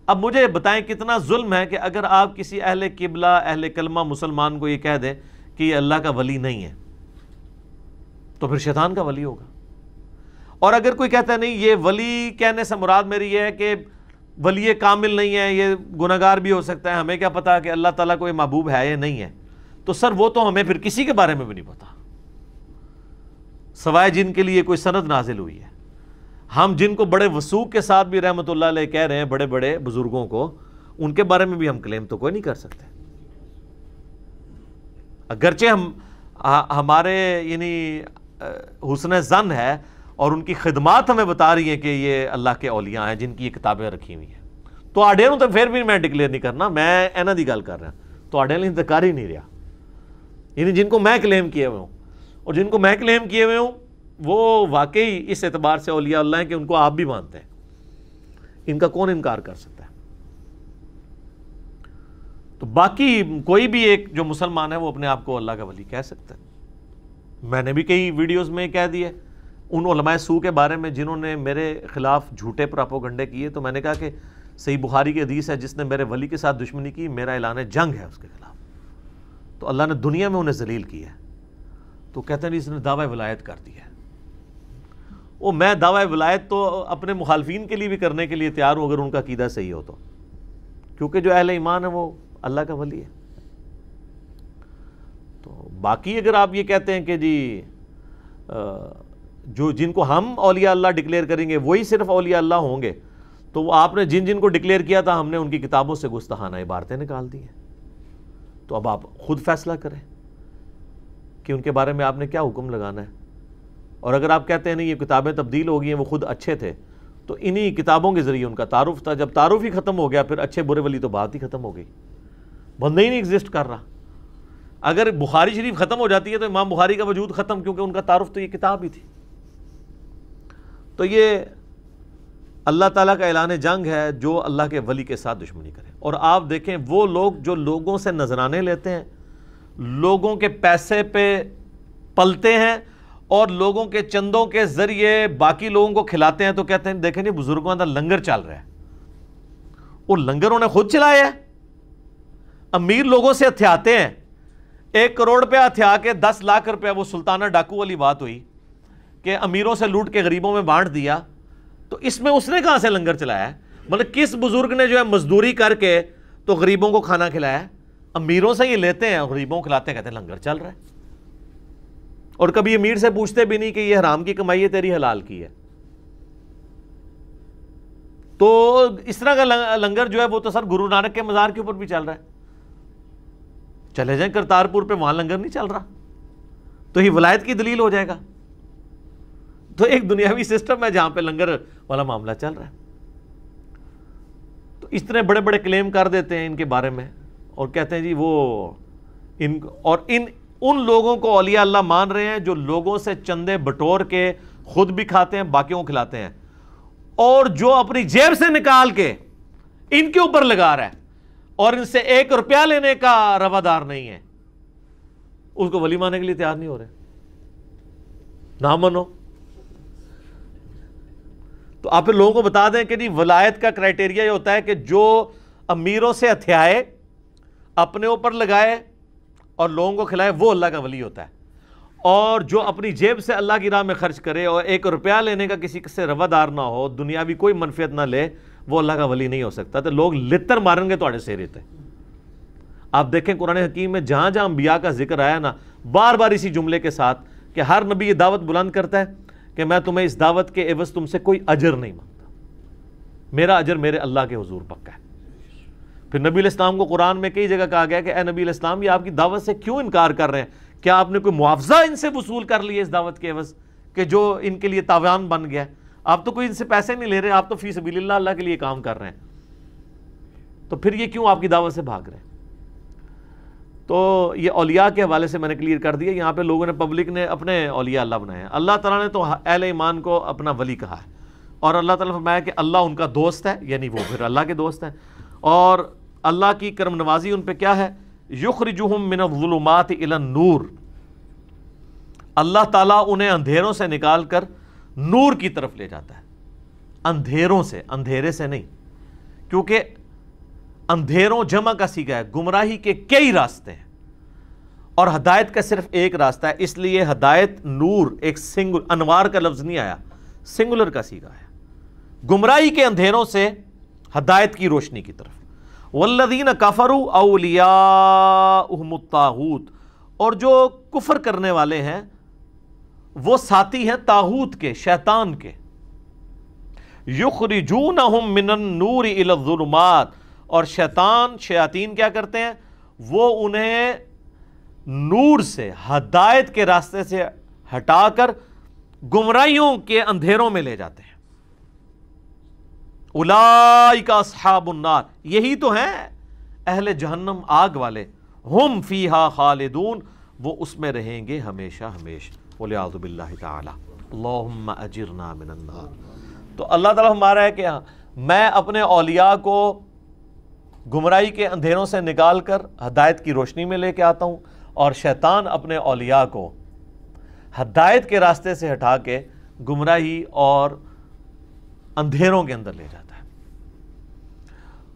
اب مجھے بتائیں کتنا ظلم ہے کہ اگر آپ کسی اہل قبلہ اہل کلمہ مسلمان کو یہ کہہ دیں کہ یہ اللہ کا ولی نہیں ہے تو پھر شیطان کا ولی ہوگا۔ اور اگر کوئی کہتا ہے نہیں، یہ ولی کہنے سے مراد میری یہ ہے کہ ولی کامل نہیں ہے، یہ گناہگار بھی ہو سکتا ہے، ہمیں کیا پتا کہ اللہ تعالیٰ کو یہ محبوب ہے یا نہیں ہے، تو سر وہ تو ہمیں پھر کسی کے بارے میں بھی نہیں پتا، سوائے جن کے لیے کوئی سند نازل ہوئی ہے۔ ہم جن کو بڑے وثوق کے ساتھ بھی رحمت اللہ علیہ کہہ رہے ہیں، بڑے بڑے بزرگوں کو، ان کے بارے میں بھی ہم کلیم تو کوئی نہیں کر سکتے، اگرچہ ہمارے یعنی حسن ظن ہے اور ان کی خدمات ہمیں بتا رہی ہیں کہ یہ اللہ کے اولیاء ہیں جن کی یہ کتابیں رکھی ہوئی ہیں، تو آڈے تو پھر بھی میں ڈکلیئر نہیں کرنا، میں اینا دی گل کر رہا ہوں، تو آڈے انتظار ہی نہیں رہا، یعنی جن کو میں کلیم کیے ہوئے ہوں، اور جن کو میں کلیم کیے ہوئے ہوں وہ واقعی اس اعتبار سے اولیاء اللہ ہیں کہ ان کو آپ بھی مانتے ہیں، ان کا کون انکار کر سکتا ہے؟ تو باقی کوئی بھی ایک جو مسلمان ہے وہ اپنے آپ کو اللہ کا ولی کہہ سکتا ہے۔ میں نے بھی کئی ویڈیوز میں کہہ دیے ان علماء سو کے بارے میں جنہوں نے میرے خلاف جھوٹے پراپوگنڈے کیے، تو میں نے کہا کہ صحیح بخاری کی حدیث ہے، جس نے میرے ولی کے ساتھ دشمنی کی میرا اعلان جنگ ہے اس کے خلاف، تو اللہ نے دنیا میں انہیں ذلیل کیا ہے۔ تو کہتے ہیں اس نے دعوی ولایت کر دیا ہے۔ وہ میں دعوی ولایت تو اپنے مخالفین کے لیے بھی کرنے کے لیے تیار ہوں اگر ان کا عقیدہ صحیح ہو تو، کیونکہ جو اہل ایمان ہے وہ اللہ کا ولی ہے۔ تو باقی اگر آپ یہ کہتے ہیں کہ جی جو جن کو ہم اولیاء اللہ ڈکلیئر کریں گے وہی صرف اولیاء اللہ ہوں گے، تو وہ آپ نے جن جن کو ڈکلیئر کیا تھا ہم نے ان کی کتابوں سے گستاخانہ عبارتیں نکال دی ہیں، تو اب آپ خود فیصلہ کریں کہ ان کے بارے میں آپ نے کیا حکم لگانا ہے۔ اور اگر آپ کہتے ہیں نہیں یہ کتابیں تبدیل ہو گئی ہیں، وہ خود اچھے تھے، تو انہی کتابوں کے ذریعے ان کا تعارف تھا، جب تعارف ہی ختم ہو گیا پھر اچھے برے ولی تو بات ہی ختم ہو گئی، بندہ ہی نہیں ایگزسٹ کر رہا۔ اگر بخاری شریف ختم ہو جاتی ہے تو امام بخاری کا وجود ختم، کیونکہ ان کا تعارف تو یہ کتاب ہی تھی۔ تو یہ اللہ تعالیٰ کا اعلان جنگ ہے جو اللہ کے ولی کے ساتھ دشمنی کرے۔ اور آپ دیکھیں وہ لوگ جو لوگوں سے نذرانے لیتے ہیں، لوگوں کے پیسے پہ پلتے ہیں اور لوگوں کے چندوں کے ذریعے باقی لوگوں کو کھلاتے ہیں، تو کہتے ہیں دیکھیں نہیں بزرگوں کا لنگر چل رہا ہے، وہ لنگر انہیں خود چلایا ہے۔ امیر لوگوں سے ہتھیاتے ہیں، 1 کروڑ روپیہ ہتھیا کے 10 لاکھ روپیہ، وہ سلطانہ ڈاکو والی بات ہوئی کہ امیروں سے لوٹ کے غریبوں میں بانٹ دیا، تو اس میں اس نے کہاں سے لنگر چلایا ہے؟ مطلب کس بزرگ نے جو ہے مزدوری کر کے تو غریبوں کو کھانا کھلایا ہے؟ امیروں سے یہ لیتے ہیں، غریبوں کو کھلاتے ہیں، کہتے ہیں لنگر چل رہا ہے، اور کبھی امیر سے پوچھتے بھی نہیں کہ یہ حرام کی کمائی ہے تیری حلال کی ہے۔ تو اس طرح کا لنگر جو ہے وہ تو سر گرو نانک کے مزار کے اوپر بھی چل رہا ہے، چلے جائیں کرتارپور پہ، وہاں لنگر نہیں چل رہا۔ تو یہ ولایت کی دلیل ہو جائے گا. تو ایک دنیاوی سسٹم ہے جہاں پہ لنگر والا معاملہ چل رہا ہے. تو اس طرح بڑے بڑے کلیم کر دیتے ہیں ان کے بارے میں اور کہتے ہیں جی وہ ان لوگوں کو اولیاء اللہ مان رہے ہیں جو لوگوں سے چندے بٹور کے خود بھی کھاتے ہیں باقیوں کو کھلاتے ہیں, اور جو اپنی جیب سے نکال کے ان کے اوپر لگا رہا ہے اور ان سے 1 روپیہ لینے کا روادار نہیں ہے, اس کو ولی ماننے کے لیے تیار نہیں ہو رہے. نہ منو. تو آپ لوگوں کو بتا دیں کہ ولایت کا کرائٹیریا یہ ہوتا ہے کہ جو امیروں سے ہتھیائے, اپنے اوپر لگائے اور لوگوں کو کھلائے, وہ اللہ کا ولی ہوتا ہے. اور جو اپنی جیب سے اللہ کی راہ میں خرچ کرے اور 1 روپیہ لینے کا کسی سے روادار نہ ہو, دنیاوی کوئی منفعت نہ لے, وہ اللہ کا ولی نہیں ہو سکتا. تو لوگ لتر مارن گے تھوڑے سہرے تے. آپ دیکھیں قرآن حکیم میں جہاں جہاں انبیاء کا ذکر آیا نا, بار بار اسی جملے کے ساتھ کہ ہر نبی یہ دعوت بلند کرتا ہے کہ میں تمہیں اس دعوت کے عوض تم سے کوئی اجر نہیں مانگتا, میرا اجر میرے اللہ کے حضور پکا ہے. پھر نبی علیہ السلام کو قرآن میں کئی جگہ کہا گیا کہ اے نبی علیہ السلام یہ آپ کی دعوت سے کیوں انکار کر رہے ہیں, کیا آپ نے کوئی معاوضہ ان سے وصول کر لیا اس دعوت کے عوض کہ جو ان کے لیے تاوان بن گیا ہے؟ آپ تو کوئی ان سے پیسے نہیں لے رہے, آپ تو فی سبیل اللہ اللہ کے لیے کام کر رہے ہیں, تو پھر یہ کیوں آپ کی دعوت سے بھاگ رہے ہیں؟ تو یہ اولیاء کے حوالے سے میں نے کلیئر کر دیا. یہاں پہ لوگوں نے, پبلک نے اپنے اولیاء اللہ بنائے ہیں. اللہ تعالیٰ نے تو اہل ایمان کو اپنا ولی کہا ہے, اور اللہ تعالیٰ نے فرمایا کہ اللہ ان کا دوست ہے, یعنی وہ پھر اللہ کے دوست ہیں. اور اللہ کی کرم نوازی ان پہ کیا ہے, یخرجہم من الظلمات الی النور, اللہ تعالیٰ انہیں اندھیروں سے نکال کر نور کی طرف لے جاتا ہے. اندھیروں سے, اندھیرے سے نہیں, کیونکہ اندھیروں جمع کا صیغہ ہے. گمراہی کے کئی راستے ہیں اور ہدایت کا صرف ایک راستہ ہے, اس لیے ہدایت نور ایک سنگل, انوار کا لفظ نہیں آیا, سنگولر کا صیغہ ہے. گمراہی کے اندھیروں سے ہدایت کی روشنی کی طرف. والذین کفروا اولیاؤہم الطاغوت, اور جو کفر کرنے والے ہیں وہ ساتھی ہیں طاغوت کے, شیطان کے. یخرجونہم من النور الی الظلمات, اور شیاطین کیا کرتے ہیں, وہ انہیں نور سے, ہدایت کے راستے سے ہٹا کر گمراہیوں کے اندھیروں میں لے جاتے ہیں. اولئک اصحاب النار, یہی تو ہیں اہل جہنم آگ والے. ہم فیہا خالدون, وہ اس میں رہیں گے ہمیشہ ہمیشہ. والعیاذ باللہ تعالی. اللہم اجرنا من النار. تو اللہ تعالیٰ ہمارا ہے کہ میں اپنے اولیاء کو گمراہی کے اندھیروں سے نکال کر ہدایت کی روشنی میں لے کے آتا ہوں, اور شیطان اپنے اولیاء کو ہدایت کے راستے سے ہٹا کے گمراہی اور اندھیروں کے اندر لے جاتا ہے.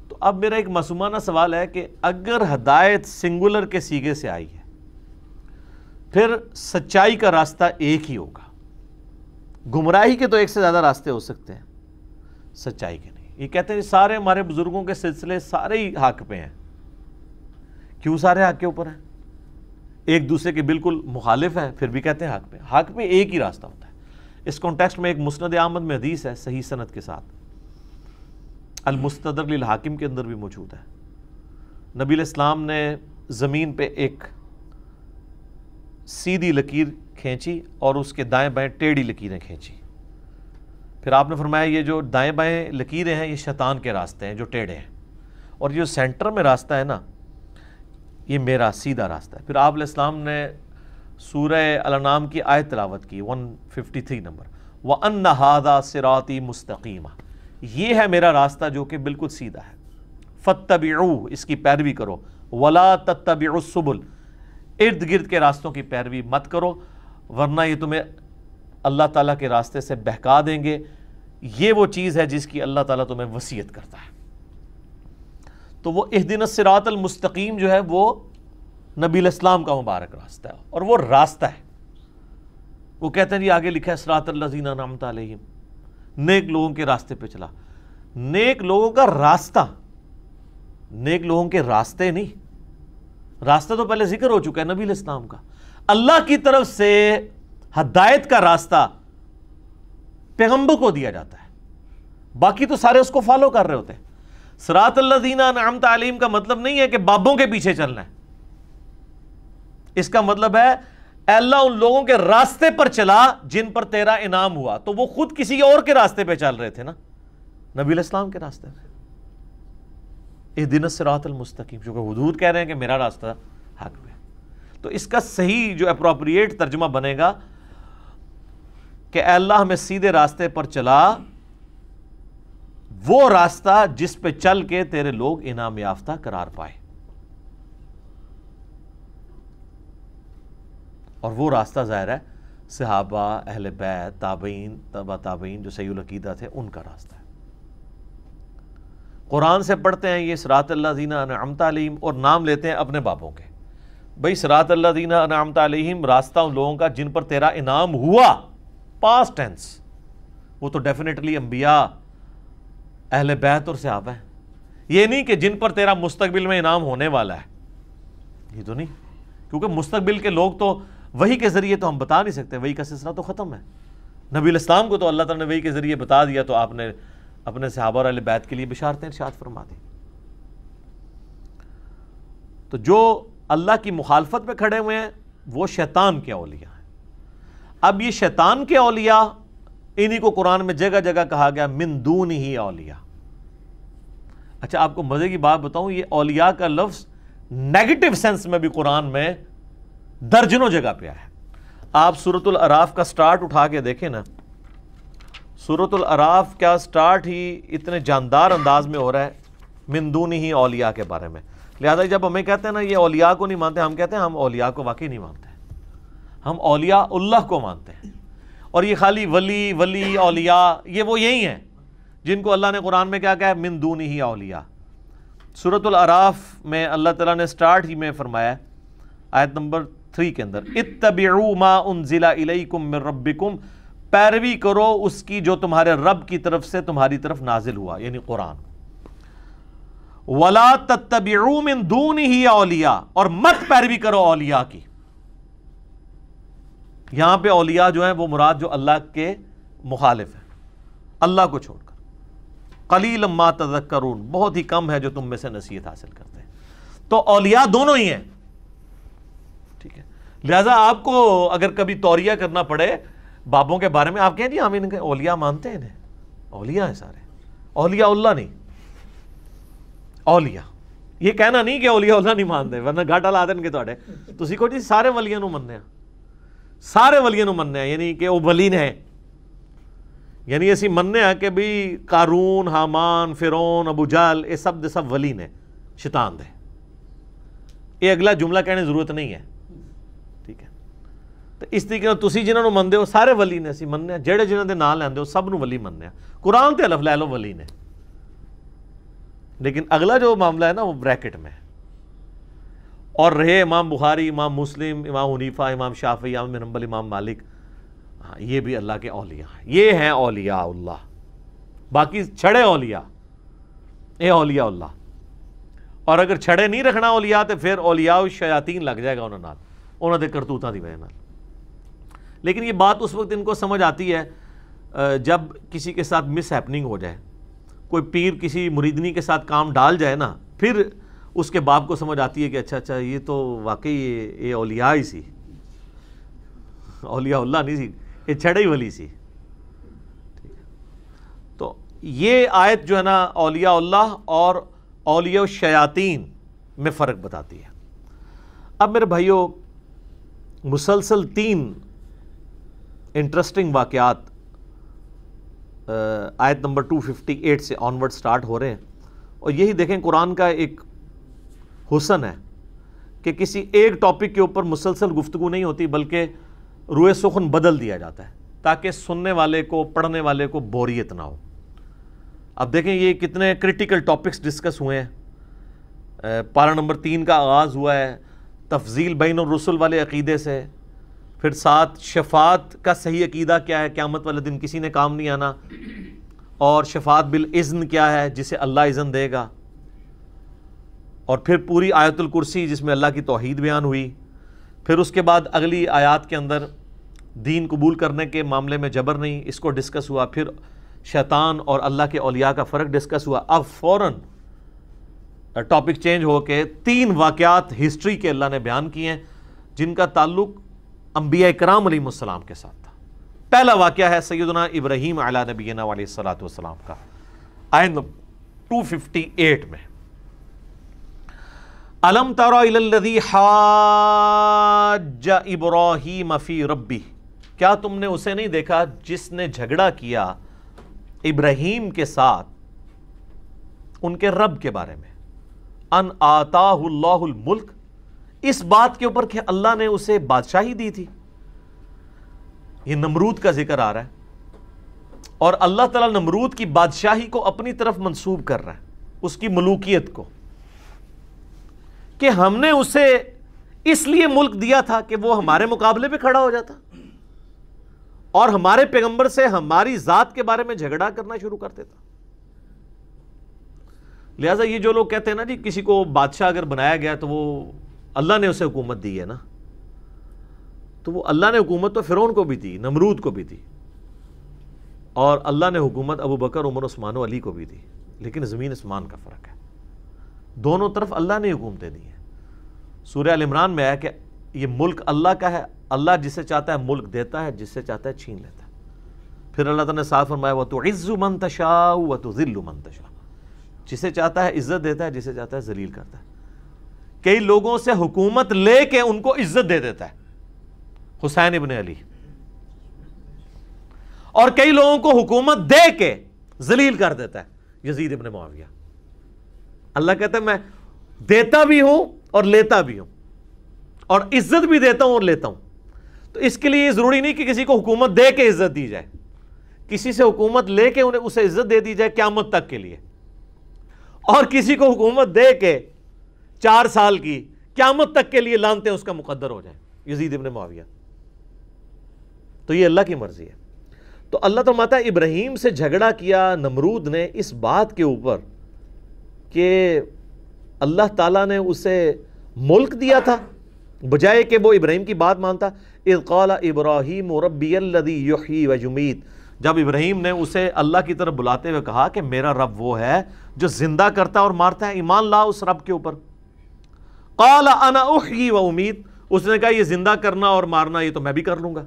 تو اب میرا ایک معصومانہ سوال ہے کہ اگر ہدایت سنگولر کے صیغے سے آئی ہے, پھر سچائی کا راستہ ایک ہی ہوگا. گمراہی کے تو ایک سے زیادہ راستے ہو سکتے ہیں, سچائی کے نہیں. یہ کہتے ہیں سارے ہمارے بزرگوں کے سلسلے سارے ہی حق پہ ہیں. کیوں سارے حق کے اوپر ہیں؟ ایک دوسرے کے بالکل مخالف ہیں, پھر بھی کہتے ہیں حق پہ. حق پہ ایک ہی راستہ ہوتا ہے. اس کانٹیکسٹ میں ایک مسند احمد میں حدیث ہے صحیح سند کے ساتھ, المستدرک للحاکم کے اندر بھی موجود ہے. نبی علیہ السلام نے زمین پہ ایک سیدھی لکیر کھینچی اور اس کے دائیں بائیں ٹیڑھی لکیریں کھینچی. پھر آپ نے فرمایا یہ جو دائیں بائیں لکیریں ہیں یہ شیطان کے راستے ہیں جو ٹیڑھے ہیں, اور جو سینٹر میں راستہ ہے نا یہ میرا سیدھا راستہ ہے. پھر آپ علیہ السلام نے سورہ الانعام کی آیت تلاوت کی 153 نمبر, وَأَنَّ هَذَا صِرَاطِي مُسْتَقِيمًا, یہ ہے میرا راستہ جو کہ بالکل سیدھا ہے. فَاتَّبِعُوهُ, اس کی پیروی کرو. وَلَا تَتَّبِعُوا السُّبُلَ, ارد گرد کے راستوں کی پیروی مت کرو ورنہ یہ تمہیں اللہ تعالیٰ کے راستے سے بہکا دیں گے. یہ وہ چیز ہے جس کی اللہ تعالیٰ تمہیں وصیت کرتا ہے. تو وہ اہدنا الصراط المستقیم جو ہے وہ نبی علیہ السلام کا مبارک راستہ ہے, اور وہ راستہ ہے. وہ کہتے ہیں جی آگے لکھا ہے صراط الذین انعمت علیہم, نیک لوگوں کے راستے پہ چلا. نیک لوگوں کا راستہ, نیک لوگوں کے راستے نہیں. راستہ تو پہلے ذکر ہو چکا ہے نبی علیہ السلام کا. اللہ کی طرف سے ہدایت کا راستہ پیغمبر کو دیا جاتا ہے, باقی تو سارے اس کو فالو کر رہے ہوتے ہیں. صراط الذین انعمت علیہم کا مطلب نہیں ہے کہ بابوں کے پیچھے چلنا ہے. اس کا مطلب ہے اے اللہ ان لوگوں کے راستے پر چلا جن پر تیرا انعام ہوا. تو وہ خود کسی اور کے راستے پہ چل رہے تھے نا, نبی علیہ السلام کے راستے پہ. اہدنا الصراط المستقیم, چونکہ حدود کہہ رہے ہیں کہ میرا راستہ حق پہ. تو اس کا صحیح جو اپروپریٹ ترجمہ بنے گا کہ اے اللہ ہمیں سیدھے راستے پر چلا, وہ راستہ جس پہ چل کے تیرے لوگ انعام یافتہ قرار پائے. اور وہ راستہ ظاہر ہے صحابہ, اہل بیت, تابعین, تبع تابعین جو صحیح العقیدہ تھے ان کا راستہ ہے. قرآن سے پڑھتے ہیں یہ صراط الذین انعمت علیہم اور نام لیتے ہیں اپنے بابوں کے. بھئی صراط الذین انعمت علیہم راستہ ان لوگوں کا جن پر تیرا انعام ہوا, پاسٹ ٹینس. وہ تو ڈیفینیٹلی انبیاء, اہل بیت اور صحابہ ہیں. یہ نہیں کہ جن پر تیرا مستقبل میں انعام ہونے والا ہے, یہ تو نہیں, کیونکہ مستقبل کے لوگ تو وحی کے ذریعے تو ہم بتا نہیں سکتے, وحی کا سلسلہ تو ختم ہے. نبی علیہ السلام کو تو اللہ تعالیٰ نے وحی کے ذریعے بتا دیا, تو آپ نے اپنے صحابہ اور اہل بیت کے لیے بشارتیں ارشاد فرما دی. تو جو اللہ کی مخالفت پہ کھڑے ہوئے ہیں وہ شیطان کے اولیاء ہیں. اب یہ شیطان کے اولیاء, انہی کو قرآن میں جگہ جگہ کہا گیا من دون ہی اولیاء. اچھا آپ کو مزے کی بات بتاؤں, یہ اولیاء کا لفظ نیگیٹو سینس میں بھی قرآن میں درجنوں جگہ پہ آیا ہے. آپ سورۃ الاعراف کا سٹارٹ اٹھا کے دیکھیں نا, سورۃ الاعراف کا سٹارٹ ہی اتنے جاندار انداز میں ہو رہا ہے من دون ہی اولیاء کے بارے میں. لہذا جب ہمیں کہتے ہیں نا یہ اولیاء کو نہیں مانتے, ہم کہتے ہیں ہم اولیاء کو واقعی نہیں مانتے, ہم اولیاء اللہ کو مانتے ہیں. اور یہ خالی ولی اولیاء یہ وہ یہی ہیں جن کو اللہ نے قرآن میں کیا کہا ہے, من دون ہی اولیاء. سورۃ الاعراف میں اللہ تعالیٰ نے سٹارٹ ہی میں فرمایا آیت نمبر 3 کے اندر, اتبعوا ما انزل الیکم من ربکم, پیروی کرو اس کی جو تمہارے رب کی طرف سے تمہاری طرف نازل ہوا, یعنی قرآن. ولا تتبعوا من دونہ اولیاء, اور مت پیروی کرو اولیاء کی. یہاں پہ اولیاء جو ہیں وہ مراد جو اللہ کے مخالف ہیں, اللہ کو چھوڑ کر. قلیلا ما تذکرون, بہت ہی کم ہے جو تم میں سے نصیحت حاصل کرتے ہیں. تو اولیاء دونوں ہی ہیں, ٹھیک ہے. لہذا آپ کو اگر کبھی توریہ کرنا پڑے بابوں کے بارے میں, آپ کہیں جی ہم ان کے اولیاء مانتے ہیں, انہیں اولیاء ہیں سارے, اولیاء اللہ نہیں, اولیاء. یہ کہنا نہیں کہ اولیاء اللہ نہیں مانتے, ورنہ گھاٹا لا دیں گے تواڈے. تسی کہو جی سارے ولیاں نو مننے ہیں, سارے ولیاں نو مننے ہیں, یعنی کہ وہ ولی نے, یعنی اسی مننے ہیں کہ بھی قارون, حامان, فرعون, ابو جہل یہ سب دے سب ولی نے, شیطان دے. یہ اگلا جملہ کہنے ضرورت نہیں ہے, ٹھیک ہے. تو اس طریقے نال تسی جنہاں نو مندے ہو سارے ولی نے, اسی مننے ہیں. جڑے جنہاں دے نام لیندے ہو سب نو ولی مننے ہیں. قرآن تے الف لے لو ولی نے, لیکن اگلا جو معاملہ ہے نا وہ بریکٹ میں ہے. اور رہے امام بخاری, امام مسلم, امام حنیفہ, امام شافعی, امام بن حنبل, امام مالک, ہاں یہ بھی اللہ کے اولیاء ہیں, یہ ہیں اولیاء اللہ. باقی چھڑے اولیاء, اے اولیاء اللہ. اور اگر چھڑے نہیں رکھنا اولیاء تے پھر اولیاء الشیاطین لگ جائے گا انہوں نال, انہوں دے کرتوتاں دی وجہ نال. لیکن یہ بات اس وقت ان کو سمجھ آتی ہے جب کسی کے ساتھ مس ہیپننگ ہو جائے, کوئی پیر کسی مریدنی کے ساتھ کام ڈال جائے نا, پھر اس کے باپ کو سمجھ آتی ہے کہ اچھا یہ تو واقعی یہ اولیاء ہی سی, اولیاء اللہ نہیں سی, یہ چھڑے ہی ولی سی. تو یہ آیت جو ہے نا اولیاء اللہ اور اولیاء الشیاطین میں فرق بتاتی ہے. اب میرے بھائیوں مسلسل 3 انٹرسٹنگ واقعات آیت نمبر 258 سے آنورڈ سٹارٹ ہو رہے ہیں, اور یہی دیکھیں قرآن کا ایک حسن ہے کہ کسی ایک ٹاپک کے اوپر مسلسل گفتگو نہیں ہوتی, بلکہ روئے سخن بدل دیا جاتا ہے تاکہ سننے والے کو, پڑھنے والے کو بوریت نہ ہو. اب دیکھیں یہ کتنے کرٹیکل ٹاپکس ڈسکس ہوئے ہیں. پارہ نمبر 3 کا آغاز ہوا ہے تفضیل بین الرسل والے عقیدے سے, پھر ساتھ شفاعت کا صحیح عقیدہ کیا ہے, قیامت والے دن کسی نے کام نہیں آنا, اور شفاعت بالاذن کیا ہے جسے اللہ اذن دے گا, اور پھر پوری آیت الکرسی جس میں اللہ کی توحید بیان ہوئی. پھر اس کے بعد اگلی آیات کے اندر دین قبول کرنے کے معاملے میں جبر نہیں, اس کو ڈسکس ہوا. پھر شیطان اور اللہ کے اولیاء کا فرق ڈسکس ہوا. اب فوراً ٹاپک چینج ہو کے 3 واقعات ہسٹری کے اللہ نے بیان کیے ہیں جن کا تعلق انبیاء کرام علیہ السلام کے ساتھ تھا۔ پہلا واقعہ ہے سیدنا ابراہیم علی نبینا علیہ الصلوۃ والسلام کا، آیت 258 میں، الم تر الی الذی حاج ابراہیم فی ربہ، کیا تم نے اسے نہیں دیکھا جس نے جھگڑا کیا ابراہیم کے ساتھ ان کے رب کے بارے میں، ان آتاہ اللہ الملک، اس بات کے اوپر کہ اللہ نے اسے بادشاہی دی تھی۔ یہ نمرود کا ذکر آ رہا ہے اور اللہ تعالیٰ نمرود کی بادشاہی کو اپنی طرف منسوب کر رہا ہے، اس کی ملوکیت کو، کہ ہم نے اسے اس لیے ملک دیا تھا کہ وہ ہمارے مقابلے پہ کھڑا ہو جاتا اور ہمارے پیغمبر سے ہماری ذات کے بارے میں جھگڑا کرنا شروع کر دیتا۔ لہٰذا یہ جو لوگ کہتے ہیں نا جی کسی کو بادشاہ اگر بنایا گیا تو وہ اللہ نے اسے حکومت دی ہے نا، تو وہ اللہ نے حکومت تو فرعون کو بھی دی، نمرود کو بھی دی، اور اللہ نے حکومت ابو بکر، عمر، عثمان و علی کو بھی دی، لیکن زمین اسمان کا فرق ہے، دونوں طرف اللہ نے حکومتیں دی ہیں۔ سورہ ال عمران میں ہے کہ یہ ملک اللہ کا ہے، اللہ جسے چاہتا ہے ملک دیتا ہے، جس سے چاہتا ہے چھین لیتا ہے۔ پھر اللہ تعالیٰ نے صاف فرمایا وَتُعِزُّ مَن تَشَاءُ وَتُذِلُّ مَن تَشَاءُ، جسے چاہتا ہے عزت دیتا ہے، جسے چاہتا ہے ذلیل کرتا ہے۔ کئی لوگوں سے حکومت لے کے ان کو عزت دے دیتا ہے، حسین ابن علی، اور کئی لوگوں کو حکومت دے کے ذلیل کر دیتا ہے، یزید ابن معاویہ۔ اللہ کہتا ہے میں دیتا بھی ہوں اور لیتا بھی ہوں، اور عزت بھی دیتا ہوں اور لیتا ہوں۔ تو اس کے لیے یہ ضروری نہیں کہ کسی کو حکومت دے کے عزت دی جائے، کسی سے حکومت لے کے انہیں اسے عزت دے دی جائے قیامت تک کے لیے، اور کسی کو حکومت دے کے 4 سال کی قیامت تک کے لیے لانتے اس کا مقدر ہو جائے، یزید ابن معاویہ۔ تو یہ اللہ کی مرضی ہے۔ تو اللہ تعالیٰ فرماتا ہے ابراہیم سے جھگڑا کیا نمرود نے اس بات کے اوپر کہ اللہ تعالیٰ نے اسے ملک دیا تھا، بجائے کہ وہ ابراہیم کی بات مانتا۔ اذ قال ابراہیم ربی الذی یحیی ویمیت، جب ابراہیم نے اسے اللہ کی طرف بلاتے ہوئے کہا کہ میرا رب وہ ہے جو زندہ کرتا اور مارتا ہے، ایمان لا اس رب کے اوپر۔ قال انا احیی و امیت، اس نے کہا یہ زندہ کرنا اور مارنا یہ تو میں بھی کر لوں گا،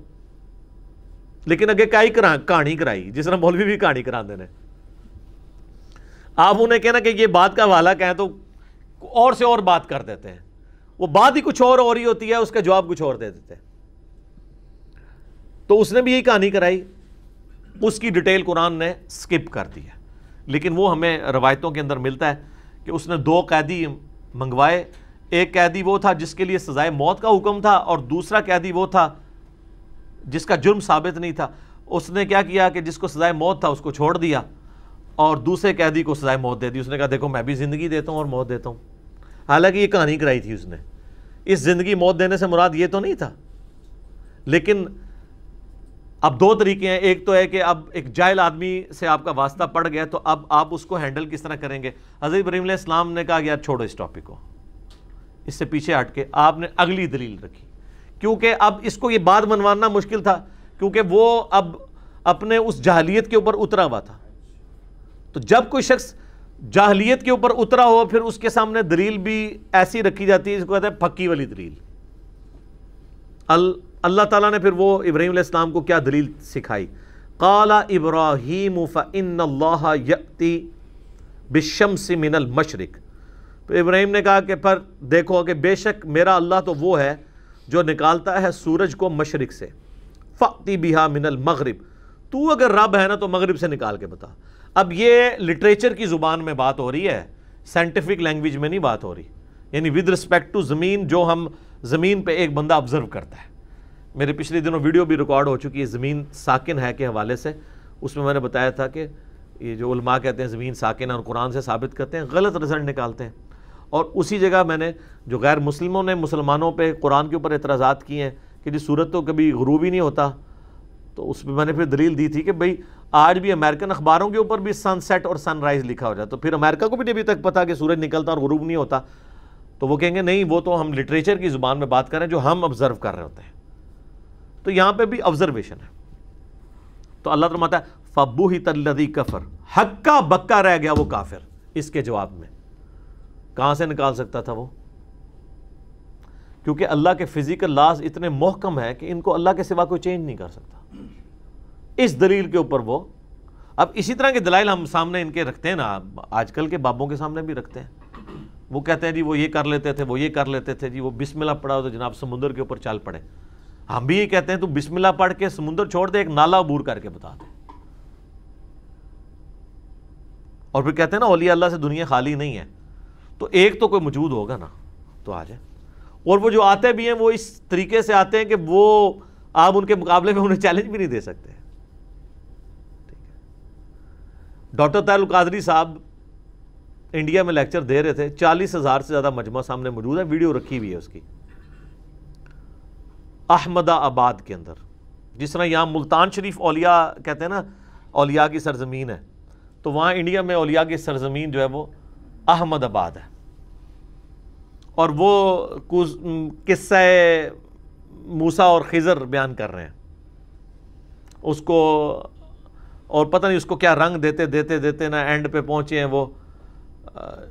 لیکن اگے کہانی کرائی، جس طرح مولوی بھی کہانی کرا دینے۔ آپ انہیں کہنا کہ یہ بات کا حوالہ کہیں تو اور سے اور بات کر دیتے ہیں، وہ بات ہی کچھ اور ہو رہی ہوتی ہے، اس کا جواب کچھ اور دے دیتے ہیں۔ تو اس نے بھی یہی کہانی کرائی، اس کی ڈیٹیل قرآن نے سکپ کر دی ہے، لیکن وہ ہمیں روایتوں کے اندر ملتا ہے کہ اس نے 2 قیدی منگوائے، ایک قیدی وہ تھا جس کے لیے سزائے موت کا حکم تھا، اور دوسرا قیدی وہ تھا جس کا جرم ثابت نہیں تھا۔ اس نے کیا کیا کہ جس کو سزائے موت تھا اس کو چھوڑ دیا اور دوسرے قیدی کو سزائے موت دے دی۔ اس نے کہا دیکھو میں بھی زندگی دیتا ہوں اور موت دیتا ہوں، حالانکہ یہ کہانی کرائی تھی اس نے۔ اس زندگی موت دینے سے مراد یہ تو نہیں تھا، لیکن اب 2 طریقے ہیں، ایک تو ہے کہ اب ایک جاہل آدمی سے آپ کا واسطہ پڑ گیا تو اب آپ اس کو ہینڈل کس طرح کریں گے۔ حضرت ابراہیم علیہ السلام نے کہا یار چھوڑو اس ٹاپک کو، اس سے پیچھے ہٹ کے آپ نے اگلی دلیل رکھی، کیونکہ اب اس کو یہ بات منوانا مشکل تھا، کیونکہ وہ اب اپنے اس جاہلیت کے اوپر اترا ہوا تھا۔ تو جب کوئی شخص جاہلیت کے اوپر اترا ہو پھر اس کے سامنے دلیل بھی ایسی رکھی جاتی ہے جس کو کہتے ہیں پھکی والی دلیل۔ اللہ تعالیٰ نے پھر وہ ابراہیم علیہ السلام کو کیا دلیل سکھائی، قال ابراہیم فإن اللہ یأتی بالشمس من المشرق، تو ابراہیم نے کہا کہ پر دیکھو کہ بے شک میرا اللہ تو وہ ہے جو نکالتا ہے سورج کو مشرق سے، فأتی بہا من المغرب، تو اگر رب ہے نا تو مغرب سے نکال کے بتا۔ اب یہ لٹریچر کی زبان میں بات ہو رہی ہے، سائنٹیفک لینگویج میں نہیں بات ہو رہی، یعنی ود رسپیکٹ ٹو زمین، جو ہم زمین پہ ایک بندہ آبزرو کرتا ہے۔ میرے پچھلے دنوں ویڈیو بھی ریکارڈ ہو چکی ہے زمین ساکن ہے کے حوالے سے، اس میں نے بتایا تھا کہ یہ جو علماء کہتے ہیں زمین ساکن ہے اور قرآن سے ثابت کرتے ہیں، غلط رزلٹ نکالتے ہیں۔ اور اسی جگہ میں نے جو غیر مسلموں نے مسلمانوں پہ قرآن کے اوپر اعتراضات کیے ہیں کہ جی سورج تو کبھی غروب ہی نہیں ہوتا، تو اس پہ میں نے پھر دلیل دی تھی کہ بھئی آج بھی امریکن اخباروں کے اوپر بھی سن سیٹ اور سن رائز لکھا ہو جاتا، تو پھر امریکہ کو بھی نہیں ابھی تک پتا کہ سورج نکلتا اور غروب نہیں ہوتا، تو وہ کہیں گے نہیں وہ تو ہم لٹریچر کی زبان میں بات کر رہے ہیں جو ہم آبزرو کر رہے ہوتے ہیں۔ تو یہاں پہ بھی آبزرویشن ہے۔ تو اللہ تعالیٰ فرماتا ہے فَبُہِتَ الَّذِي كَفَرَ، ہکا بکا رہ گیا وہ کافر۔ اس کے جواب میں کہاں سے نکال سکتا تھا وہ؟ کیونکہ اللہ کے فزیکل لاز اتنے محکم ہیں کہ ان کو اللہ کے سوا کوئی چینج نہیں کر سکتا. اس دلیل کے اوپر وہ اب اسی طرح کے دلائل ہم سامنے ان کے رکھتے ہیں نا، آج کل کے بابوں کے سامنے بھی رکھتے ہیں. وہ کہتے ہیں جی وہ یہ کر لیتے تھے، وہ یہ کر لیتے تھے، جی وہ بسم اللہ پڑھا ہو تو جناب سمندر کے اوپر چل پڑے. ہم بھی یہ کہتے ہیں تو بسم اللہ پڑھ کے سمندر چھوڑ دے، ایک نالا عبور کر کے بتا دے. اور پھر کہتے ہیں نا اولیاء اللہ سے دنیا خالی نہیں ہے. تو ایک تو کوئی موجود ہوگا نا تو آ جائے. اور وہ جو آتے بھی ہیں وہ اس طریقے سے آتے ہیں کہ وہ آپ ان کے مقابلے میں انہیں چیلنج بھی نہیں دے سکتے. ڈاکٹر طاہر القادری صاحب انڈیا میں لیکچر دے رہے تھے، 40,000 سے زیادہ مجمع سامنے موجود ہے، ویڈیو رکھی ہوئی ہے اس کی. احمد آباد کے اندر، جس طرح یہاں ملتان شریف اولیاء کہتے ہیں نا اولیاء کی سرزمین ہے، تو وہاں انڈیا میں اولیاء کی سرزمین جو ہے وہ احمد آباد ہے. اور وہ قصہ موسیٰ اور خضر بیان کر رہے ہیں اس کو، اور پتہ نہیں اس کو کیا رنگ دیتے دیتے دیتے نا اینڈ پہ پہنچے ہیں وہ.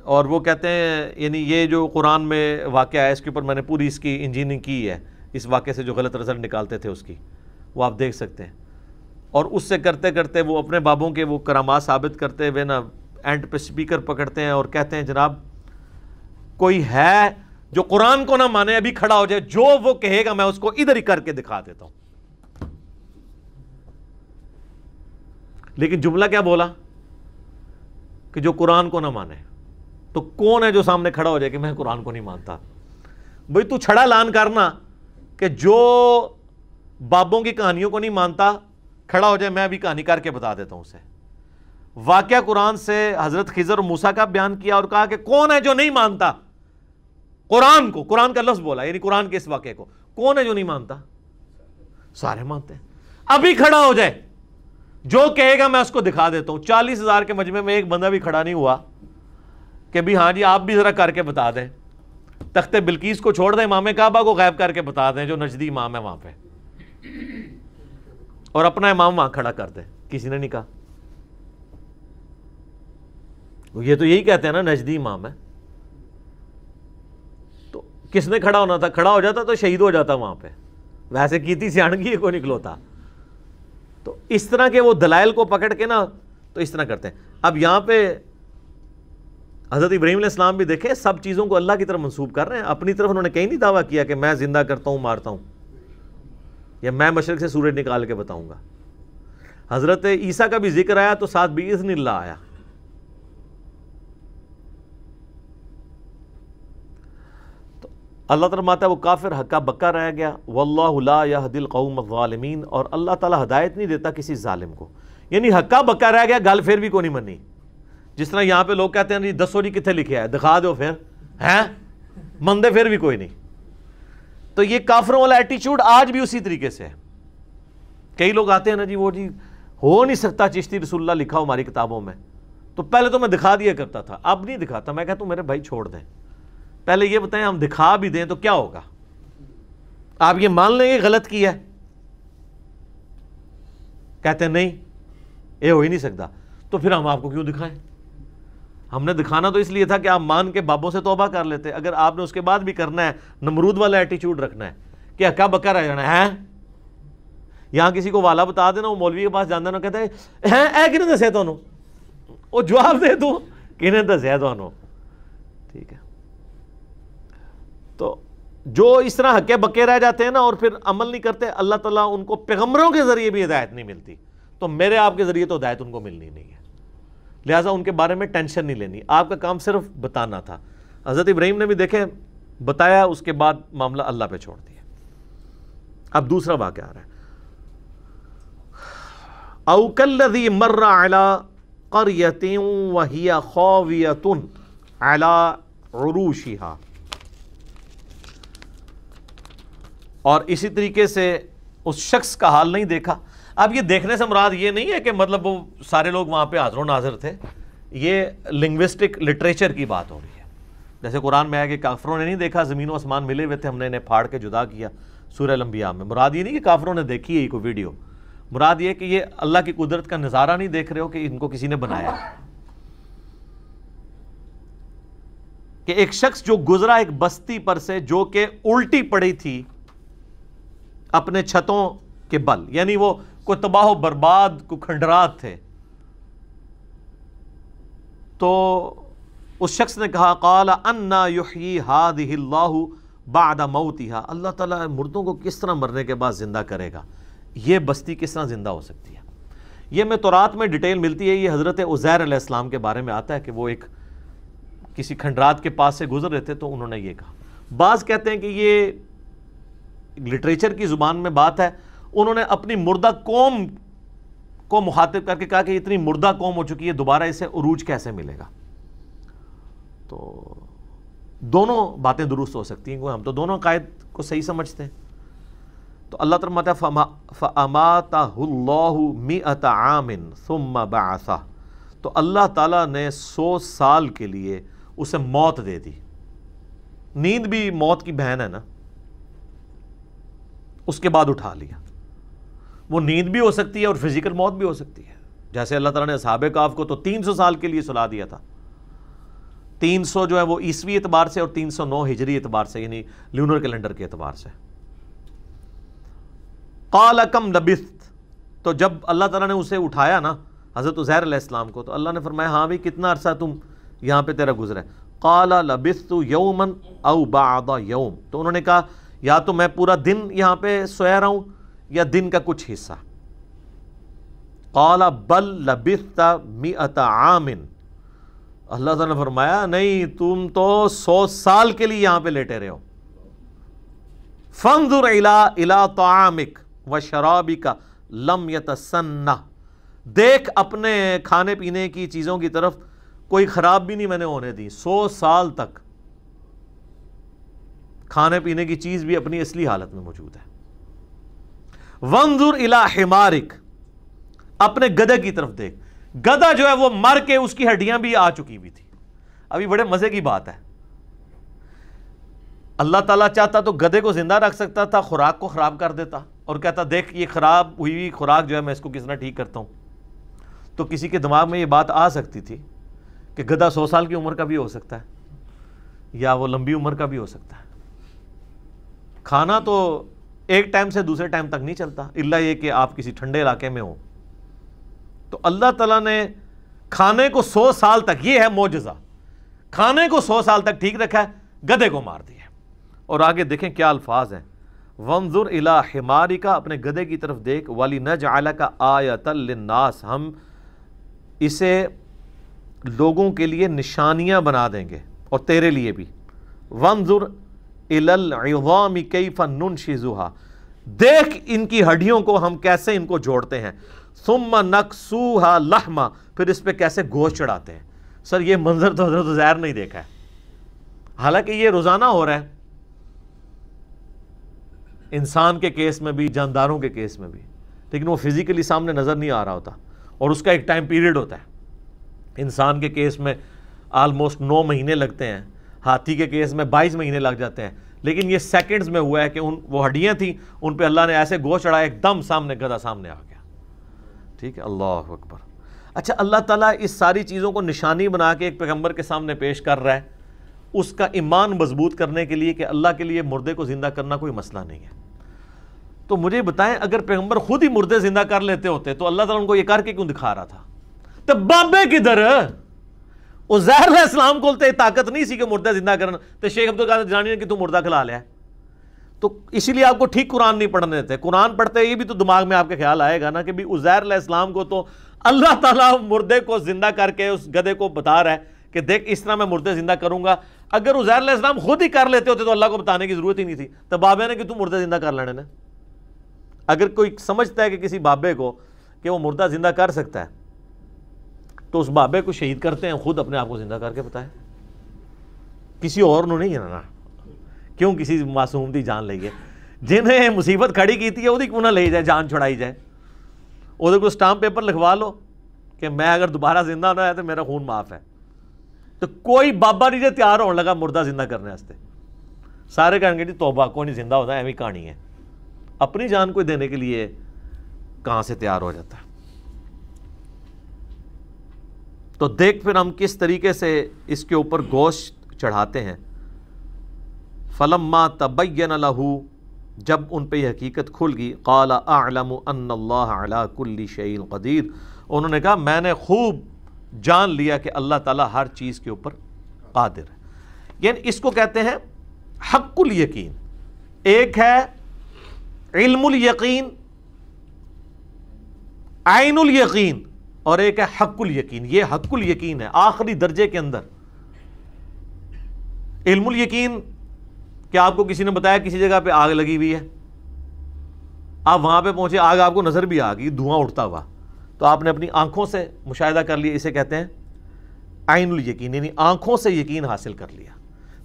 اور وہ کہتے ہیں یعنی یہ جو قرآن میں واقعہ ہے اس کے اوپر میں نے پوری اس کی انجینئرنگ کی ہے، اس واقعے سے جو غلط رزلٹ نکالتے تھے اس کی، وہ آپ دیکھ سکتے ہیں. اور اس سے کرتے کرتے وہ اپنے بابوں کے وہ کرامات ثابت کرتے ہوئے نا اینڈ پہ سپیکر پکڑتے ہیں اور کہتے ہیں جناب کوئی ہے جو قرآن کو نہ مانے ابھی کھڑا ہو جائے، جو وہ کہے گا میں اس کو ادھر ہی کر کے دکھا دیتا ہوں. لیکن جملہ کیا بولا کہ جو قرآن کو نہ مانے. تو کون ہے جو سامنے کھڑا ہو جائے کہ میں قرآن کو نہیں مانتا؟ بھئی تو چھڑا لان کرنا کہ جو بابوں کی کہانیوں کو نہیں مانتا کھڑا ہو جائے، میں بھی کہانی کر کے بتا دیتا ہوں اسے. واقعہ قرآن سے حضرت خضر اور موسیٰ کا بیان کیا اور کہا کہ کون ہے جو نہیں مانتا قرآن کو. قرآن کا لفظ بولا یعنی قرآن کے اس واقعے کو. کون ہے جو نہیں مانتا؟ سارے مانتے ہیں. ابھی کھڑا ہو جائے، جو کہے گا میں اس کو دکھا دیتا ہوں. 40,000 کے مجمع میں ایک بندہ بھی کھڑا نہیں ہوا کہ بھی ہاں جی آپ بھی ذرا کر کے بتا دیں. تخت بلقیس کو چھوڑ دیں، امام کعبہ کو غائب کر کے بتا دیں جو نجدی امام ہے وہاں پہ، اور اپنا امام وہاں کھڑا کر دیں. کسی نے نہیں کہا. یہ تو یہی کہتے ہیں نا نجدی امام ہے. تو کس نے کھڑا ہونا تھا؟ کھڑا ہو جاتا تو شہید ہو جاتا وہاں پہ. ویسے کیتی سیاںگی کو نکلوتا. تو اس طرح کے وہ دلائل کو پکڑ کے نا تو اس طرح کرتے ہیں. اب یہاں پہ حضرت ابراہیم علیہ السلام بھی دیکھیں سب چیزوں کو اللہ کی طرف منسوب کر رہے ہیں. اپنی طرف انہوں نے کہیں نہیں دعویٰ کیا کہ میں زندہ کرتا ہوں مارتا ہوں یا میں مشرق سے سورج نکال کے بتاؤں گا. حضرت عیسیٰ کا بھی ذکر آیا تو ساتھ بِإِذْنِ اللہ آیا. تو اللہ تعالیٰ فرماتا ہے وہ کافر ہکا بکا رہ گیا. واللہ لا یہدی القوم الظالمین، اور اللہ تعالیٰ ہدایت نہیں دیتا کسی ظالم کو. یعنی ہکا بکا رہ گیا، گل پھر بھی کوئی نہیں منی. جس طرح یہاں پہ لوگ کہتے ہیں جی دسو جی کتنے لکھے ہے، دکھا دو پھر ہیں مندے، پھر بھی کوئی نہیں. تو یہ کافروں والا ایٹیچیوڈ آج بھی اسی طریقے سے ہے. کئی لوگ آتے ہیں نا جی وہ جی ہو نہیں سکتا چشتی رسول اللہ لکھا ہو ہماری کتابوں میں. تو پہلے تو میں دکھا دیا کرتا تھا، اب نہیں دکھاتا. میں کہتا ہوں میرے بھائی چھوڑ دیں، پہلے یہ بتائیں ہم دکھا بھی دیں تو کیا ہوگا؟ آپ یہ مان لیں گے غلط کی ہے؟ کہتے ہیں نہیں یہ ہو ہی نہیں سکتا. تو پھر ہم آپ کو کیوں دکھائیں؟ ہم نے دکھانا تو اس لیے تھا کہ آپ مان کے بابوں سے توبہ کر لیتے. اگر آپ نے اس کے بعد بھی کرنا ہے نمرود والا ایٹیچیوڈ رکھنا ہے کہ ہکا بکا رہ جانا ہے. یہاں کسی کو والا بتا دینا، وہ مولوی کے پاس جانا نا کہتے ہیں اے کنے دسیا تانوں، وہ جواب دے دو کنے دسیا تانوں. ٹھیک ہے. تو جو اس طرح ہکے بکے رہ جاتے ہیں نا اور پھر عمل نہیں کرتے، اللہ تعالیٰ ان کو پیغمبروں کے ذریعے بھی ہدایت نہیں ملتی. تو میرے آپ کے ذریعے تو ہدایت ان کو ملنی نہیں ہے، لہٰذا ان کے بارے میں ٹینشن نہیں لینی. آپ کا کام صرف بتانا تھا. حضرت ابراہیم نے بھی دیکھیں بتایا، اس کے بعد معاملہ اللہ پہ چھوڑ دیا. اب دوسرا واقعہ آ رہا ہے. او کالذی مر علی قریۃ وہی خاویۃ علی عروشہا، اور اسی طریقے سے اس شخص کا حال نہیں دیکھا. اب یہ دیکھنے سے مراد یہ نہیں ہے کہ مطلب وہ سارے لوگ وہاں پہ حاضر و ناظر تھے. یہ لنگوسٹک لٹریچر کی بات ہو رہی ہے. جیسے قرآن میں ہے کہ کافروں نے نہیں دیکھا، زمین و آسمان ملے ہوئے تھے، ہم نے انہیں پھاڑ کے جدا کیا. سورہ الانبیاء میں مراد یہ نہیں کہ کافروں نے دیکھی ہے کوئی ویڈیو، مراد یہ کہ یہ اللہ کی قدرت کا نظارہ نہیں دیکھ رہے ہو کہ ان کو کسی نے بنایا. کہ ایک شخص جو گزرا ایک بستی پر سے جو کہ الٹی پڑی تھی اپنے چھتوں کے بل، یعنی وہ کوئی تباہ و برباد، کوئی کھنڈرات تھے. تو اس شخص نے کہا قال انا یحیی ہذہ اللہ بعد موتہا، اللہ تعالیٰ مردوں کو کس طرح مرنے کے بعد زندہ کرے گا، یہ بستی کس طرح زندہ ہو سکتی ہے. یہ میں تورات میں ڈیٹیل ملتی ہے، یہ حضرت عزیر علیہ السلام کے بارے میں آتا ہے کہ وہ ایک کسی کھنڈرات کے پاس سے گزر رہے تھے تو انہوں نے یہ کہا. بعض کہتے ہیں کہ یہ لٹریچر کی زبان میں بات ہے، انہوں نے اپنی مردہ قوم کو مخاطب کر کے کہا کہ اتنی مردہ قوم ہو چکی ہے، دوبارہ اسے عروج کیسے ملے گا. تو دونوں باتیں درست ہو سکتی ہیں، ہم تو دونوں قائد کو صحیح سمجھتے ہیں. تو اللہ تعالیٰ فرماتا ہے فَأَمَاتَهُ اللَّهُ مِئَةَ عَامٍ ثُمَّ بَعَثَهُ، تو اللہ تعالیٰ نے 100 سال کے لیے اسے موت دے دی. نیند بھی موت کی بہن ہے نا، اس کے بعد اٹھا لیا. وہ نیند بھی ہو سکتی ہے اور فزیکل موت بھی ہو سکتی ہے. جیسے اللہ تعالیٰ نے اصحاب کہف کو تو 300 سال کے لیے سلا دیا تھا. 300 جو ہے وہ عیسوی اعتبار سے اور 309 ہجری اعتبار سے، یعنی لیونر کیلنڈر کے اعتبار سے. قال کم لبثت، تو جب اللہ تعالیٰ نے اسے اٹھایا نا حضرت عزیر علیہ السلام کو، تو اللہ نے فرمایا ہاں بھی کتنا عرصہ تم یہاں پہ تیرا گزرا ہے. قال لبثت یوما او بعض یوم، تو انہوں نے کہا یا تو میں پورا دن یہاں پہ سویا رہا ہوں یا دن کا کچھ حصہ. قال بل لبثت 100 عام، اللہ تعالیٰ نے فرمایا نہیں، تم تو 100 سال کے لیے یہاں پہ لیٹے رہے ہو. فانظر الی طعامک وشرابک لم یتسنہ، دیکھ اپنے کھانے پینے کی چیزوں کی طرف، کوئی خراب بھی نہیں میں نے ہونے دی. 100 سال تک کھانے پینے کی چیز بھی اپنی اصلی حالت میں موجود ہے. وانظر الی حمارک، اپنے گدھے کی طرف دیکھ. گدھا جو ہے وہ مر کے اس کی ہڈیاں بھی آ چکی ہوئی تھی. ابھی بڑے مزے کی بات ہے، اللہ تعالیٰ چاہتا تو گدھے کو زندہ رکھ سکتا تھا، خوراک کو خراب کر دیتا اور کہتا دیکھ یہ خراب ہوئی خوراک جو ہے میں اس کو کس طرح ٹھیک کرتا ہوں. تو کسی کے دماغ میں یہ بات آ سکتی تھی کہ گدھا 100 سال کی عمر کا بھی ہو سکتا ہے یا وہ لمبی عمر کا بھی ہو سکتا ہے. کھانا تو ایک ٹائم سے دوسرے ٹائم تک نہیں چلتا، الا یہ کہ آپ کسی ٹھنڈے علاقے میں ہوں. تو اللہ تعالیٰ نے کھانے کو 100 سال تک، یہ ہے معجزہ، کھانے کو 100 سال تک ٹھیک رکھا ہے، گدھے کو مار دیا. اور آگے دیکھیں کیا الفاظ ہیں. وانظر الی حمارک، اپنے گدھے کی طرف دیکھ. وَلِنَجْعَلَكَ آیَةً لِلنَّاسِ، ہم اسے لوگوں کے لیے نشانیاں بنا دیں گے اور تیرے لیے بھی. وانظر الی العظام کیف ننشزها، دیکھ ان کی ہڈیوں کو ہم کیسے ان کو جوڑتے ہیں. ثم نکسوها لحما، پھر اس پہ کیسے گوشت چڑھاتے ہیں. سر یہ منظر تو حضرت عزیر نہیں دیکھا ہے، حالانکہ یہ روزانہ ہو رہا ہے انسان کے کیس میں بھی، جانداروں کے کیس میں بھی، لیکن وہ فزیکلی سامنے نظر نہیں آ رہا ہوتا اور اس کا ایک ٹائم پیریڈ ہوتا ہے. انسان کے کیس میں آلموسٹ 9 مہینے لگتے ہیں، ہاتھی کے کیس میں 22 مہینے لگ جاتے ہیں، لیکن یہ سیکنڈز میں ہوا ہے کہ وہ ہڈیاں تھیں ان پہ اللہ نے ایسے گوشت چڑھایا، ایک دم سامنے گدھا سامنے آ گیا. ٹھیک ہے، اللہ اکبر. اچھا، اللہ تعالیٰ اس ساری چیزوں کو نشانی بنا کے ایک پیغمبر کے سامنے پیش کر رہا ہے، اس کا ایمان مضبوط کرنے کے لیے کہ اللہ کے لیے مردے کو زندہ کرنا کوئی مسئلہ نہیں ہے. تو مجھے بتائیں اگر پیغمبر خود ہی مردے زندہ کر لیتے ہوتے تو اللہ تعالیٰ ان کو یہ کر کے کیوں دکھا رہا تھا؟ تو بابے کدھر؟ عزیر علیہ السلام کو طاقت نہیں سی کہ مردہ زندہ کرنا، تو شیخ عبدالقادر جیلانی نے کہ تو مردہ کھلا لیا. تو اسی لیے آپ کو ٹھیک قرآن نہیں پڑھنے دیتے. قرآن پڑھتے یہ بھی تو دماغ میں آپ کے خیال آئے گا نا کہ بھی عزیر علیہ السلام کو تو اللہ تعالیٰ مردے کو زندہ کر کے اس گدھے کو بتا رہا ہے کہ دیکھ اس طرح میں مردے زندہ کروں گا. اگر عزیر علیہ السلام خود ہی کر لیتے ہوتے تو اللہ کو بتانے کی ضرورت ہی نہیں تھی. تو بابے نے کہ تو مردے زندہ کر لینے نے. اگر کوئی سمجھتا ہے کہ کسی بابے کو کہ وہ مردہ زندہ کر سکتا ہے تو اس بابے کو شہید کرتے ہیں، خود اپنے آپ کو زندہ کر کے بتائے. کسی اور نے نہیں ہے نا، کیوں کسی معصوم دی جان لئیے؟ جنہیں مصیبت کھڑی کی تھی وہ کیوں نہ لے جائے، جان چھڑائی جائے. وہ کو سٹامپ پیپر لکھوا لو کہ میں اگر دوبارہ زندہ ہونا ہے تو میرا خون معاف ہے. تو کوئی بابا نہیں جو تیار ہونے لگا مردہ زندہ کرنے واسطے. سارے کہیں گے جی توبہ، کوئی نہیں زندہ ہوتا ہے، ایویں کہانی ہے. اپنی جان کو دینے کے لیے کہاں سے تیار ہو جاتا ہے. تو دیکھ پھر ہم کس طریقے سے اس کے اوپر گوشت چڑھاتے ہیں. فلما تبین لہ، جب ان پہ یہ حقیقت کھل گئی، قال اعلم ان اللہ علی کل شیء قدیر، انہوں نے کہا میں نے خوب جان لیا کہ اللہ تعالیٰ ہر چیز کے اوپر قادر ہے. یعنی اس کو کہتے ہیں حق الیقین. ایک ہے علم الیقین، عین الیقین، اور ایک ہے حق الیقین. یہ حق الیقین ہے آخری درجے کے اندر. علم الیقین کہ آپ کو کسی نے بتایا کسی جگہ پہ آگ لگی ہوئی ہے، آپ وہاں پہ پہنچے، آگ آپ کو نظر بھی آ گئی، دھواں اٹھتا ہوا، تو آپ نے اپنی آنکھوں سے مشاہدہ کر لیا. اسے کہتے ہیں عین الیقین، یعنی آنکھوں سے یقین حاصل کر لیا.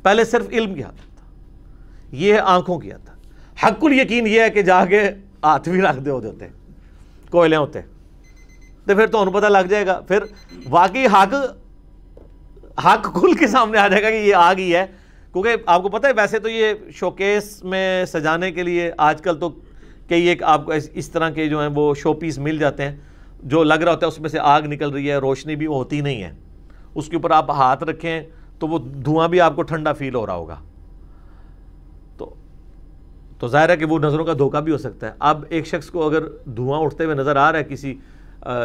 پہلے صرف علم کی حد تک تھا، یہ ہے آنکھوں کی حد تک. حق الیقین یہ ہے کہ جا کے ہاتھ بھی رکھ دے ہوتے کوئلے ہوتے، تو پھر تو انہوں پتہ لگ جائے گا، پھر واقعی حق کھل کے سامنے آ جائے گا کہ یہ آگ ہی ہے. کیونکہ آپ کو پتہ ہے ویسے تو یہ شوکیس میں سجانے کے لیے آج کل تو کئی ایک آپ کو اس طرح کے جو ہیں وہ شو پیس مل جاتے ہیں، جو لگ رہا ہوتا ہے اس میں سے آگ نکل رہی ہے، روشنی بھی ہوتی نہیں ہے، اس کے اوپر آپ ہاتھ رکھیں تو وہ دھواں بھی آپ کو ٹھنڈا فیل ہو رہا ہوگا. تو ظاہر ہے کہ وہ نظروں کا دھوکہ بھی ہو سکتا ہے. اب ایک شخص کو اگر دھواں اٹھتے ہوئے نظر آ رہا ہے کسی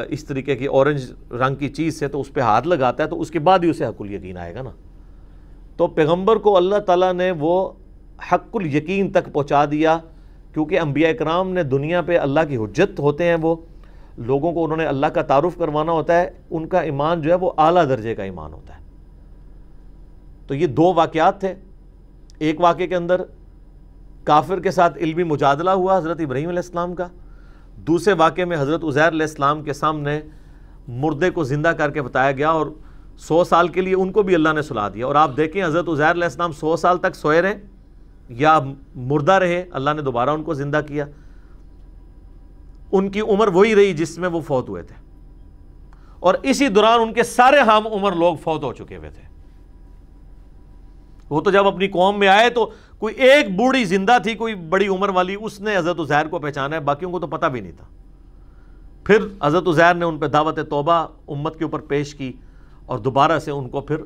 اس طریقے کی اورنج رنگ کی چیز سے، تو اس پہ ہاتھ لگاتا ہے تو اس کے بعد ہی اسے حق الیقین آئے گا نا. تو پیغمبر کو اللہ تعالیٰ نے وہ حق الیقین تک پہنچا دیا، کیونکہ انبیاء کرام نے دنیا پہ اللہ کی حجت ہوتے ہیں، وہ لوگوں کو انہوں نے اللہ کا تعارف کروانا ہوتا ہے، ان کا ایمان جو ہے وہ اعلیٰ درجے کا ایمان ہوتا ہے. تو یہ دو واقعات تھے. ایک واقعے کے اندر کافر کے ساتھ علمی مجادلہ ہوا حضرت ابراہیم علیہ السلام کا. دوسرے واقعے میں حضرت عزیر علیہ السلام کے سامنے مردے کو زندہ کر کے بتایا گیا، اور 100 سال کے لیے ان کو بھی اللہ نے سلا دیا. اور آپ دیکھیں حضرت عزیر علیہ السلام 100 سال تک سوئے رہے یا مردہ رہے، اللہ نے دوبارہ ان کو زندہ کیا. ان کی عمر وہی رہی جس میں وہ فوت ہوئے تھے، اور اسی دوران ان کے سارے ہم عمر لوگ فوت ہو چکے ہوئے تھے. وہ تو جب اپنی قوم میں آئے تو کوئی ایک بوڑھی زندہ تھی، کوئی بڑی عمر والی، اس نے حضرت عزیر کو پہچانا ہے، باقیوں کو تو پتہ بھی نہیں تھا. پھر حضرت عزیر نے ان پہ دعوت توبہ امت کے اوپر پیش کی، اور دوبارہ سے ان کو پھر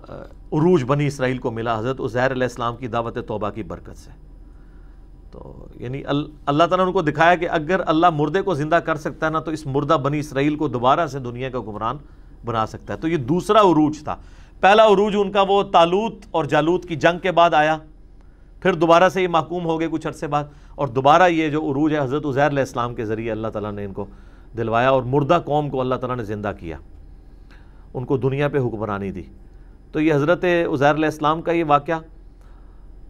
عروج بنی اسرائیل کو ملا حضرت عزیر علیہ السلام کی دعوت توبہ کی برکت سے. تو یعنی اللہ تعالیٰ نے ان کو دکھایا کہ اگر اللہ مردے کو زندہ کر سکتا ہے نا، تو اس مردہ بنی اسرائیل کو دوبارہ سے دنیا کا حکمران بنا سکتا ہے. تو یہ دوسرا عروج تھا. پہلا عروج ان کا وہ طالوت اور جالوت کی جنگ کے بعد آیا، پھر دوبارہ سے یہ محکوم ہو گئے کچھ عرصے بعد، اور دوبارہ یہ جو عروج ہے حضرت عزیر علیہ السلام کے ذریعے اللہ تعالیٰ نے ان کو دلوایا، اور مردہ قوم کو اللہ تعالیٰ نے زندہ کیا، ان کو دنیا پہ حکمرانی دی. تو یہ حضرت عزیر علیہ السلام کا یہ واقعہ.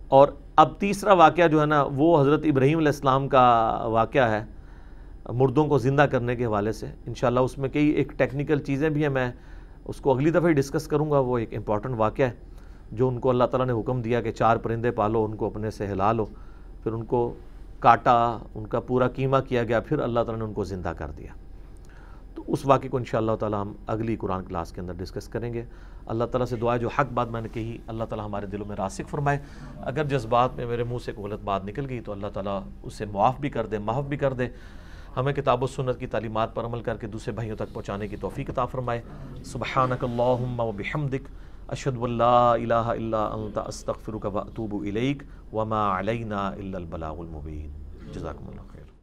اور اب تیسرا واقعہ جو ہے نا وہ حضرت ابراہیم علیہ السلام کا واقعہ ہے، مردوں کو زندہ کرنے کے حوالے سے. انشاءاللہ اس میں کئی ایک ٹیکنیکل چیزیں بھی ہیں، میں اس کو اگلی دفعہ ہی ڈسکس کروں گا. وہ ایک امپورٹنٹ واقعہ ہے جو ان کو اللہ تعالیٰ نے حکم دیا کہ 4 پرندے پالو، ان کو اپنے سے ہلا لو، پھر ان کو کاٹا، ان کا پورا قیمہ کیا گیا، پھر اللہ تعالیٰ نے ان کو زندہ کر دیا. تو اس واقعے کو انشاءاللہ تعالیٰ ہم اگلی قرآن کلاس کے اندر ڈسکس کریں گے. اللہ تعالیٰ سے دعا ہے جو حق بات میں نے کہی اللہ تعالیٰ ہمارے دلوں میں راسخ فرمائے. اگر جذبات میں میرے منہ سے کوئی غلط بات نکل گئی تو اللہ تعالیٰ اسے معاف بھی کر دے، محو بھی کر دے. ہمیں کتاب و سنت کی تعلیمات پر عمل کر کے دوسرے بھائیوں تک پہنچانے کی توفیق عطا فرمائے. سبحانک اللہم و بحمدک، اشہد ان لا الہ الا انت، استغفرک و اتوب الیک، وما علینا الا البلاغ المبین. جزاکم اللہ خیر.